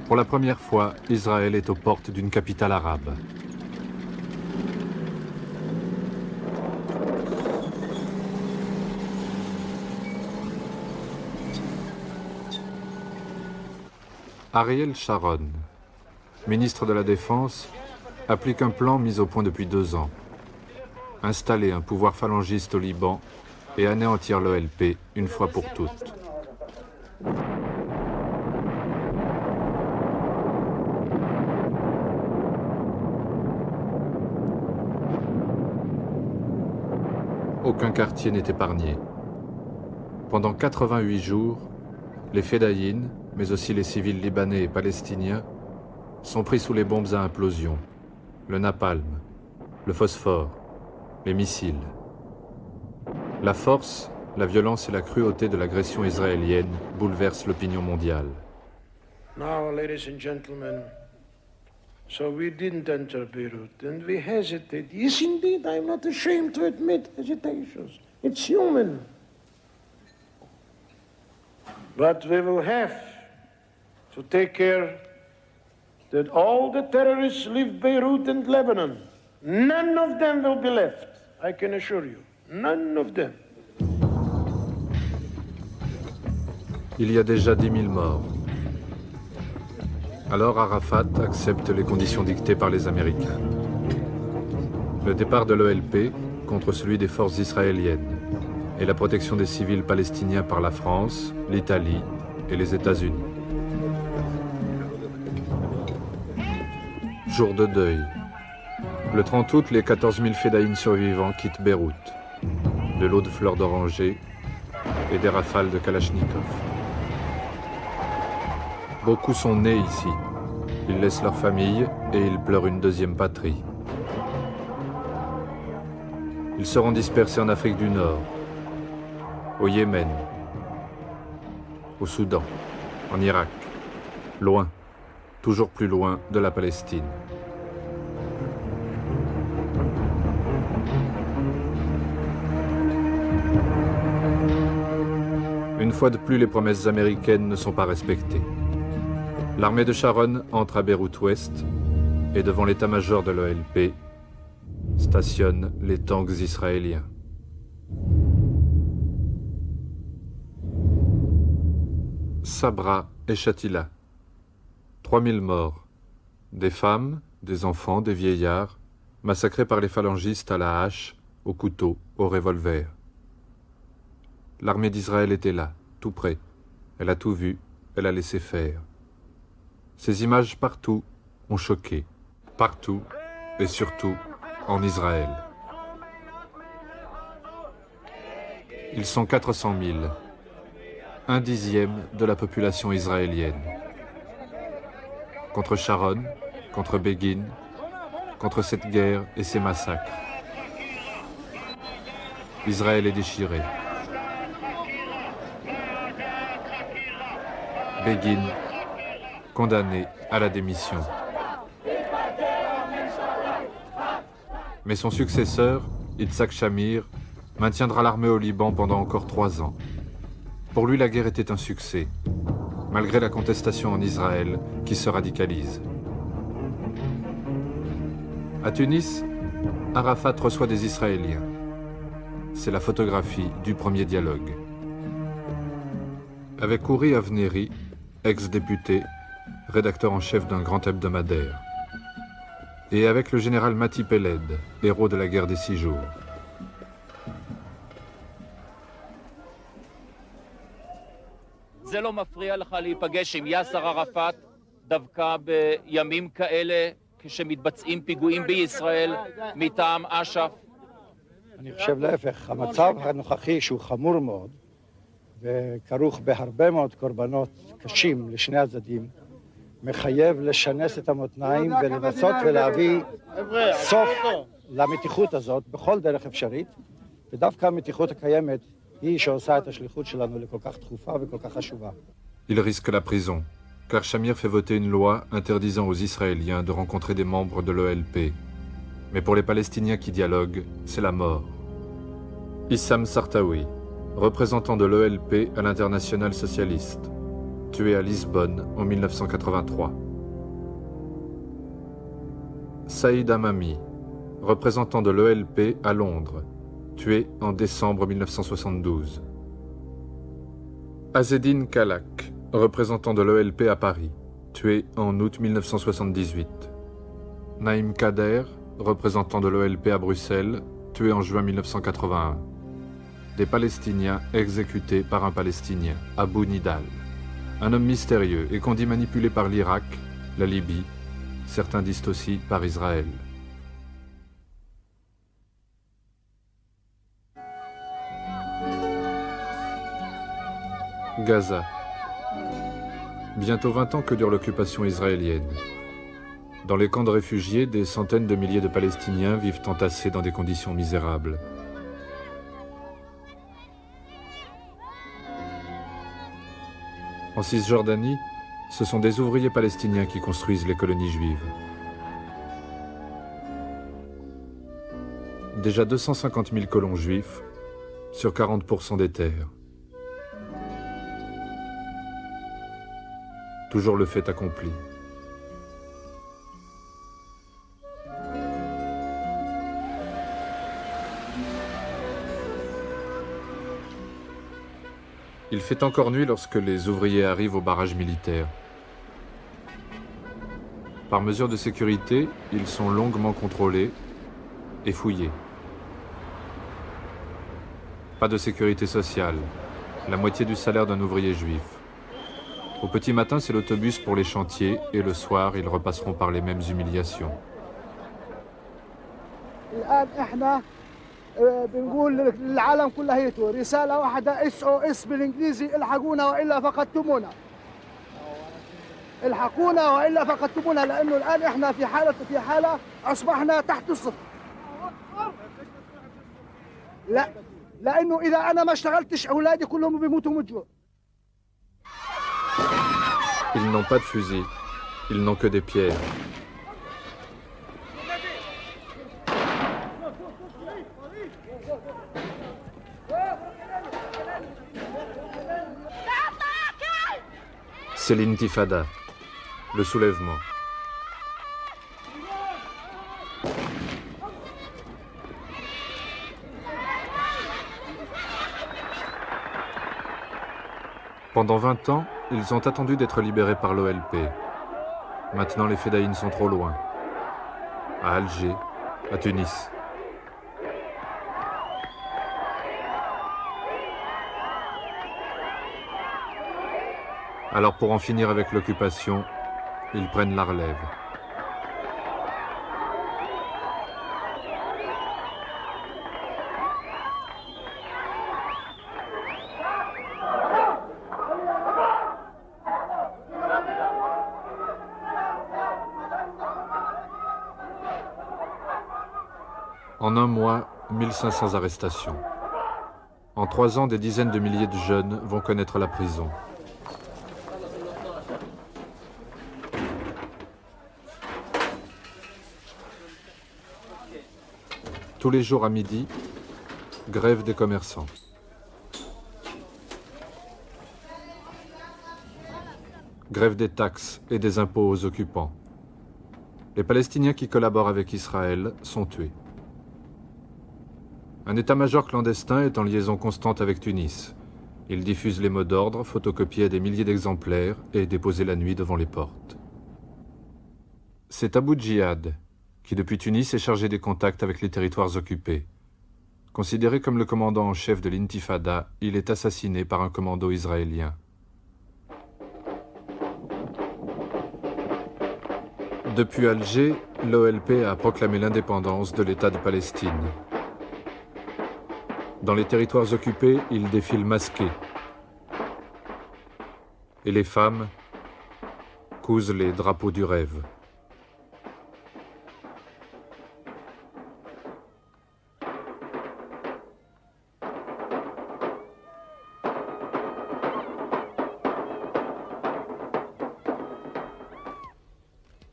Pour la première fois, Israël est aux portes d'une capitale arabe. Ariel Sharon, ministre de la Défense, applique un plan mis au point depuis 2 ans. Installer un pouvoir phalangiste au Liban et anéantir l'OLP une fois pour toutes. Aucun quartier n'est épargné. Pendant 88 jours, les Fédayines, mais aussi les civils libanais et palestiniens, sont pris sous les bombes à implosion, le napalm, le phosphore, les missiles. La force, la violence et la cruauté de l'agression israélienne bouleversent l'opinion mondiale. Now, ladies and gentlemen, so we didn't enter Beirut, and we hesitated. Yes, indeed, I'm not ashamed to admit hesitations. It's human. But we will have to take care that all the terrorists leave Beirut and Lebanon. None of them will be left, I can assure you. None of them. Il y a déjà 10 000 morts. Alors Arafat accepte les conditions dictées par les Américains. Le départ de l'OLP contre celui des forces israéliennes et la protection des civils palestiniens par la France, l'Italie et les États-Unis. Jour de deuil. Le 30 août, les 14 000 fédayines survivants quittent Beyrouth. De l'eau de fleurs d'oranger et des rafales de Kalachnikov. Beaucoup sont nés ici. Ils laissent leur famille et ils pleurent une deuxième patrie. Ils seront dispersés en Afrique du Nord, au Yémen, au Soudan, en Irak, loin, toujours plus loin de la Palestine. Une fois de plus, les promesses américaines ne sont pas respectées. L'armée de Sharon entre à Beyrouth-Ouest et devant l'état-major de l'OLP stationnent les tanks israéliens. Sabra et Shatila. 3000 morts. Des femmes, des enfants, des vieillards, massacrés par les phalangistes à la hache, au couteau, au revolver. L'armée d'Israël était là, tout près. Elle a tout vu, elle a laissé faire. Ces images partout ont choqué. Partout et surtout en Israël. Ils sont 400 000, 1/10 de la population israélienne. Contre Sharon, contre Begin, contre cette guerre et ces massacres. Israël est déchiré. Begin, condamné à la démission. Mais son successeur, Yitzhak Shamir, maintiendra l'armée au Liban pendant encore 3 ans. Pour lui, la guerre était un succès, malgré la contestation en Israël qui se radicalise. À Tunis, Arafat reçoit des Israéliens. C'est la photographie du premier dialogue. Avec Ouri Avneri, ex-député, rédacteur en chef d'un grand hebdomadaire. Et avec le général Mati Peled, héros de la guerre des 6 jours. זה לא מפריע לך להיפגש עם יאסר ערפאת דווקא בימים כאלה כשמתבצעים פיגועים בישראל מטעם אש"ף? אני חושב להפך, המצב הנוכחי שהוא חמור מאוד וכרוך בהרבה מאוד קורבנות קשים לשני הצדדים מחייב לשנס את המותניים ולנסות ולהביא סוף למתיחות הזאת בכל דרך אפשרית, ודווקא המתיחות הקיימת היא שעושה את השליחות שלנו לכל כך דחופה וכל כך חשובה. Il risque la prison, car Shamir fait voter une loi interdisant aux Israéliens de rencontrer des membres de l'OLP. Mais pour les Palestiniens qui dialoguent, c'est la mort. Issam Sartawi, représentant de l'OLP à l'international socialiste, tué à Lisbonne en 1983. Saïd Hamami, représentant de l'OLP à Londres, tué en décembre 1972. Azedine Kalak, représentant de l'OLP à Paris, tué en août 1978. Naïm Kader, représentant de l'OLP à Bruxelles, tué en juin 1981. Des Palestiniens exécutés par un Palestinien, Abu Nidal. Un homme mystérieux et qu'on dit manipulé par l'Irak, la Libye, certains disent aussi par Israël. Gaza. Bientôt 20 ans que dure l'occupation israélienne. Dans les camps de réfugiés, des centaines de milliers de Palestiniens vivent entassés dans des conditions misérables. En Cisjordanie, ce sont des ouvriers palestiniens qui construisent les colonies juives. Déjà 250 000 colons juifs sur 40% des terres. Toujours le fait accompli. Il fait encore nuit lorsque les ouvriers arrivent au barrage militaire. Par mesure de sécurité, ils sont longuement contrôlés et fouillés. Pas de sécurité sociale, la moitié du salaire d'un ouvrier juif. Au petit matin, c'est l'autobus pour les chantiers et le soir, ils repasseront par les mêmes humiliations. بنقول للعالم كلها رسالة واحدة SOS بالإنجليزي الحقونا وإلا فقدتمونا. الحقونا وإلا فقدتمونا لأنه الآن إحنا في حالة أصبحنا تحت الصفر. لا لأنه إذا أنا ما اشتغلتش أولادي كلهم بيموتوا من الجوع. Ils n'ont pas de fusil, ils n'ont que des pierres. C'est l'intifada, le soulèvement. Pendant 20 ans, ils ont attendu d'être libérés par l'OLP. Maintenant, les Fédayines sont trop loin. À Alger, à Tunis. Alors pour en finir avec l'occupation, ils prennent la relève. En un mois, 1500 arrestations. En 3 ans, des dizaines de milliers de jeunes vont connaître la prison. Tous les jours à midi, grève des commerçants. Grève des taxes et des impôts aux occupants. Les Palestiniens qui collaborent avec Israël sont tués. Un état-major clandestin est en liaison constante avec Tunis. Il diffuse les mots d'ordre, photocopiés à des milliers d'exemplaires et déposés la nuit devant les portes. C'est Abu Djihad qui depuis Tunis est chargé des contacts avec les territoires occupés. Considéré comme le commandant en chef de l'intifada, il est assassiné par un commando israélien. Depuis Alger, l'OLP a proclamé l'indépendance de l'État de Palestine. Dans les territoires occupés, il défile masqué. Et les femmes cousent les drapeaux du rêve.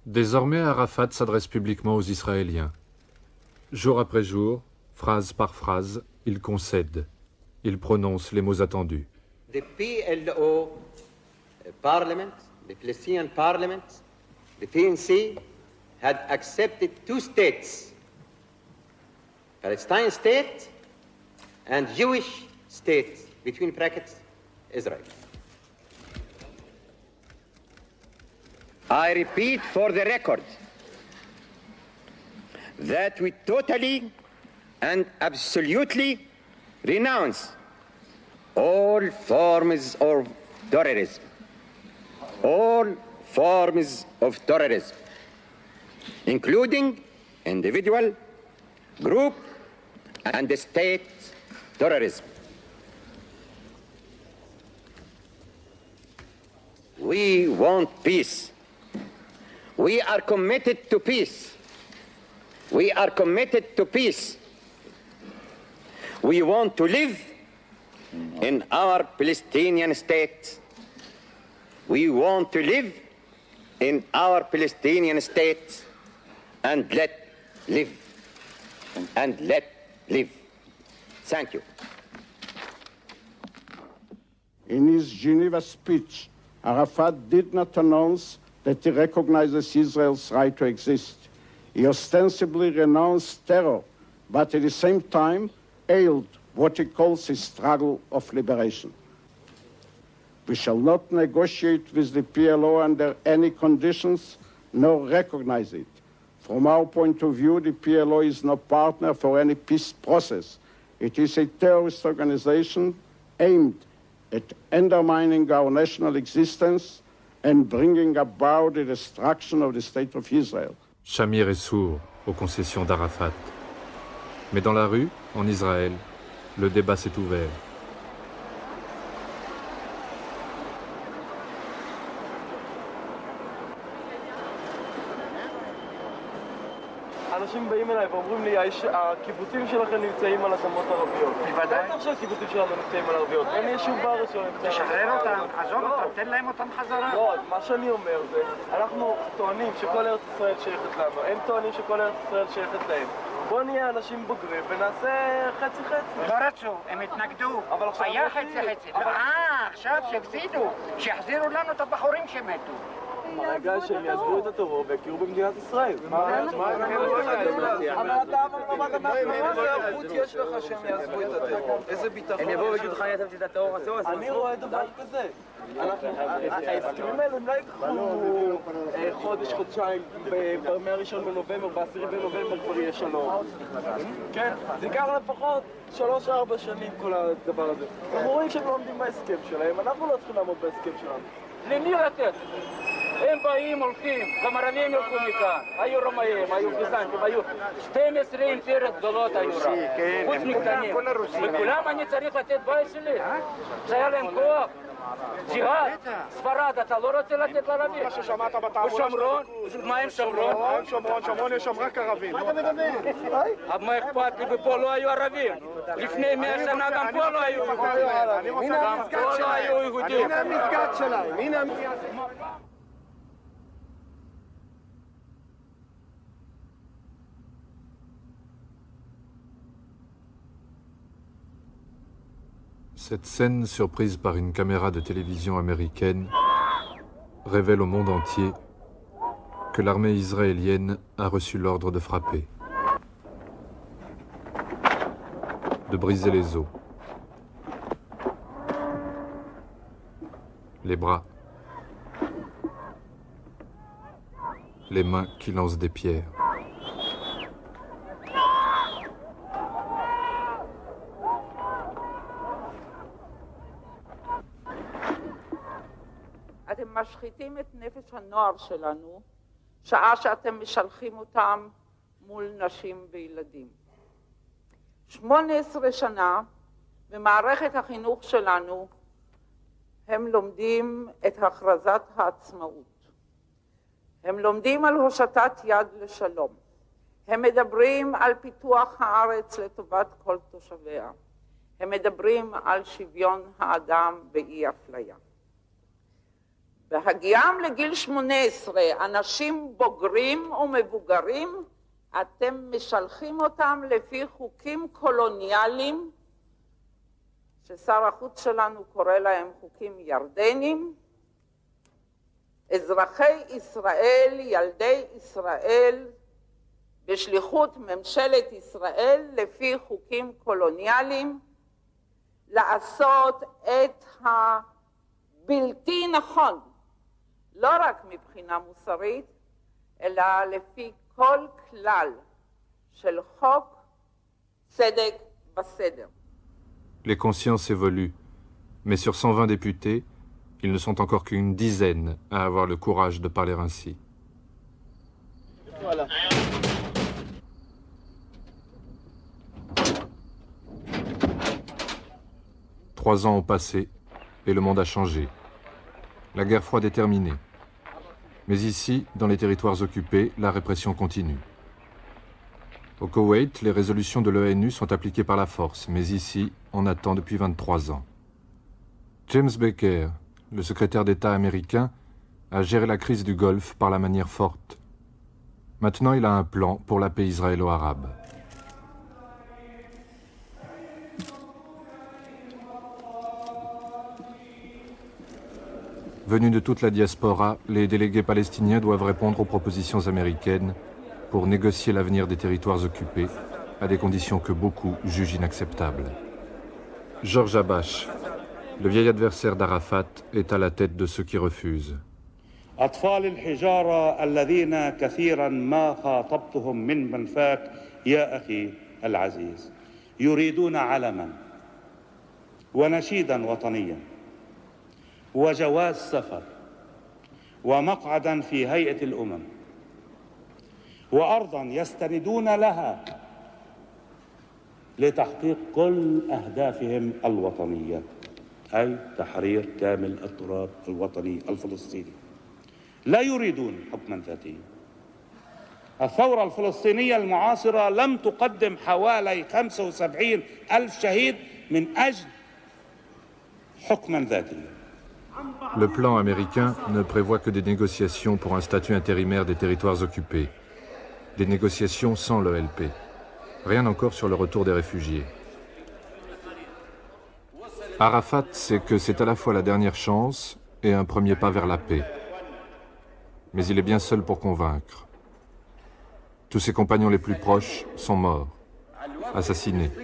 Désormais, Arafat s'adresse publiquement aux Israéliens. Jour après jour, phrase par phrase, il concède. Il prononce les mots attendus. The PLO parliament, the Palestinian parliament, the PNC had accepted 2 states, Palestine state and Jewish state, between brackets, Israel. I repeat for the record that we totally and absolutely renounce all forms of terrorism. All forms of terrorism, including individual, group, and state terrorism. We want peace. We are committed to peace. We are committed to peace. We want to live in our Palestinian state. We want to live in our Palestinian state and let live. And let live. Thank you. In his Geneva speech, Arafat did not announce that he recognizes Israel's right to exist. He ostensibly renounced terror, but at the same time hailed what he calls his struggle of liberation. We shall not negotiate with the PLO under any conditions, nor recognize it. From our point of view, the PLO is no partner for any peace process. It is a terrorist organization aimed at undermining our national existence and bringing about the destruction of the state of Israel. Shamir est sourd aux concessions d'Arafat. Mais dans la rue, en Israël, le débat s'est ouvert. אנשים באים אליי ואומרים לי, הקיבוצים שלכם נמצאים על אדמות ערביות. בוודאי. בטח שהקיבוצים שלנו נמצאים על ערביות. אין יישוב בארץ שלא נמצאים. תשחרר אותם, עזוב אותם, תן להם אותם חזרה. לא, מה שאני אומר זה, אנחנו טוענים שכל ארץ ישראל שייכת לנו. הם טוענים שכל ארץ ישראל שייכת להם. בוא נהיה אנשים בוגרים ונעשה חצי-חצי. לא רצו, הם התנגדו. היה חצי-חצי. עכשיו שהפסידו, שיחזירו לנו את הבחורים שמתו. הרגע שהם יעזבו את הטרור ויכירו במדינת ישראל. אבל אתה איזה ערבות יש לך שהם יעזבו את הטרור? איזה ביטחון? הם יבואו ויגידו לך אני עזבתי את הטרור, אני רואה דבר כזה. ההסכמים האלה לא יקחו חודש, חודשיים, מ-1 בנובמבר, ב-10 בנובמבר כבר יהיה שלום. כן, זה ייקח לפחות 3-4 שנים כל הדבר הזה. אנחנו רואים שהם לא עומדים בהסכם שלהם, אנחנו לא צריכים לעמוד בהסכם שלנו. למי לתת? הם באים, הולכים, גם ערבים ילכו מכאן, היו רומאים, היו ביזנטים, היו 12 אימפריות גדולות היו רק, חוץ מקטנים, וכולם אני צריך לתת בית שלי, שהיה להם כוח, ג'יהאד, ספרד, אתה לא רוצה לתת לערבים? מה ששמעת בתעמולה של מה הם שומרון? שומרון יש שם רק ערבים. מה אתה מדבר? אבל מה אכפת לי, ופה לא היו ערבים, לפני 100 שנה גם פה לא היו יהודים, גם פה לא היו יהודים. הנה המסגד שלהם, הנה המסגד. Cette scène, surprise par une caméra de télévision américaine, révèle au monde entier que l'armée israélienne a reçu l'ordre de frapper, de briser les os, les bras, les mains qui lancent des pierres. אתם משחיתים את נפש הנוער שלנו, שעה שאתם משלחים אותם מול נשים וילדים. 18 שנה במערכת החינוך שלנו הם לומדים את הכרזת העצמאות. הם לומדים על הושטת יד לשלום. הם מדברים על פיתוח הארץ לטובת כל תושביה. הם מדברים על שוויון האדם ואי אפליה. בהגיעם לגיל 18, אנשים בוגרים ומבוגרים, אתם משלחים אותם לפי חוקים קולוניאליים, ששר החוץ שלנו קורא להם חוקים ירדנים. אזרחי ישראל, ילדי ישראל, בשליחות ממשלת ישראל, לפי חוקים קולוניאליים, לעשות את הבלתי נכון, לא רק מבחינה מוסרית, אלא לפי כל כלל של חוק, צדק וסדר. Les consciences évoluent, mais sur 120 députés, ils ne sont encore qu'une dizaine à avoir le courage de parler ainsi. Voilà. Trois ans ont passé et le monde a changé. La guerre froide est terminée. Mais ici, dans les territoires occupés, la répression continue. Au Koweït, les résolutions de l'ONU sont appliquées par la force, mais ici, on attend depuis 23 ans. James Baker, le secrétaire d'État américain, a géré la crise du Golfe par la manière forte. Maintenant, il a un plan pour la paix israélo-arabe. Venus de toute la diaspora, les délégués palestiniens doivent répondre aux propositions américaines pour négocier l'avenir des territoires occupés à des conditions que beaucoup jugent inacceptables. Georges Habash, le vieil adversaire d'Arafat, est à la tête de ceux qui refusent. أطفال الحجارة الذين كثيرا ما خاطبتهم من منفاك يا أخي العزيز يريدون علما ونشيدا وطنيا وجواز سفر ومقعدا في هيئة الأمم وأرضا يستندون لها لتحقيق كل أهدافهم الوطنية أي تحرير كامل التراب الوطني الفلسطيني. لا يريدون حكما ذاتيا. الثورة الفلسطينية المعاصرة لم تقدم حوالي 75,000 شهيد من أجل حكما ذاتيا. Le plan américain ne prévoit que des négociations pour un statut intérimaire des territoires occupés. Des négociations sans l'OLP. Rien encore sur le retour des réfugiés. Arafat sait que c'est à la fois la dernière chance et un premier pas vers la paix. Mais il est bien seul pour convaincre. Tous ses compagnons les plus proches sont morts, assassinés. «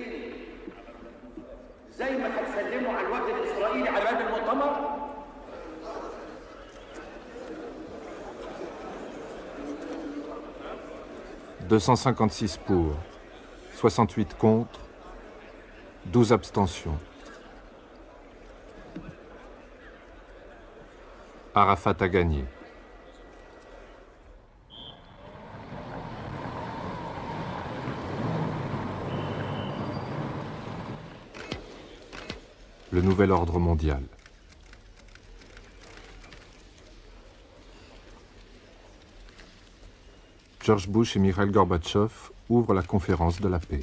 256 pour, 68 contre, 12 abstentions. Arafat a gagné. Le nouvel ordre mondial. George Bush et Mikhail Gorbatchev ouvrent la conférence de la paix.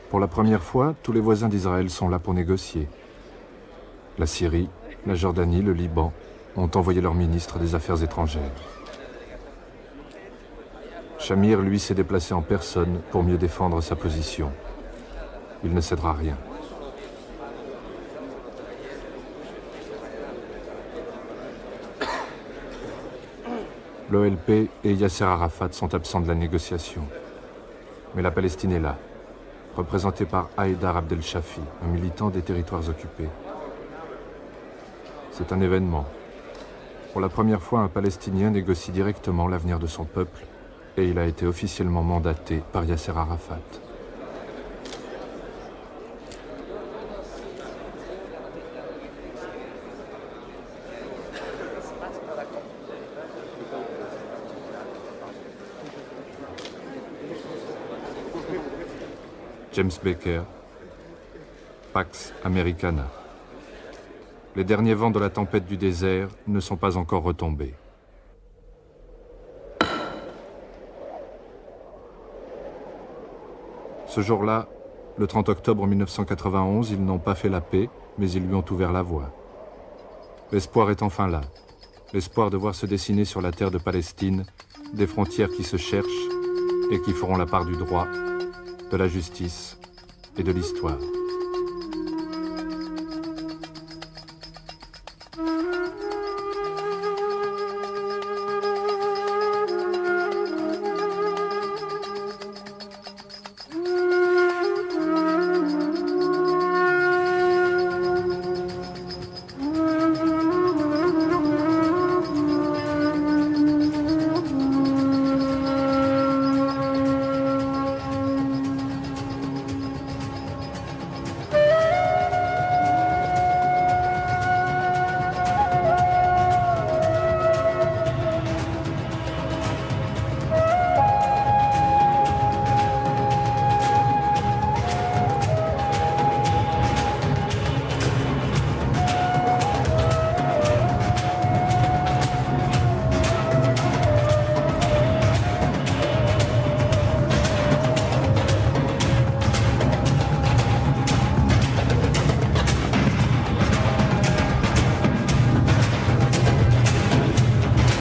Pour la première fois, tous les voisins d'Israël sont là pour négocier. La Syrie, la Jordanie, le Liban ont envoyé leur ministre des Affaires étrangères. Shamir, lui, s'est déplacé en personne pour mieux défendre sa position. Il ne cédera rien. L'OLP et Yasser Arafat sont absents de la négociation. Mais la Palestine est là, représentée par Haïdar Abdel Shafi, un militant des territoires occupés. C'est un événement. Pour la première fois, un Palestinien négocie directement l'avenir de son peuple et il a été officiellement mandaté par Yasser Arafat. James Baker, Pax Americana. Les derniers vents de la tempête du désert ne sont pas encore retombés. Ce jour-là, le 30 octobre 1991, ils n'ont pas fait la paix, mais ils lui ont ouvert la voie. L'espoir est enfin là. L'espoir de voir se dessiner sur la terre de Palestine des frontières qui se cherchent et qui feront la part du droit, de la justice et de l'histoire.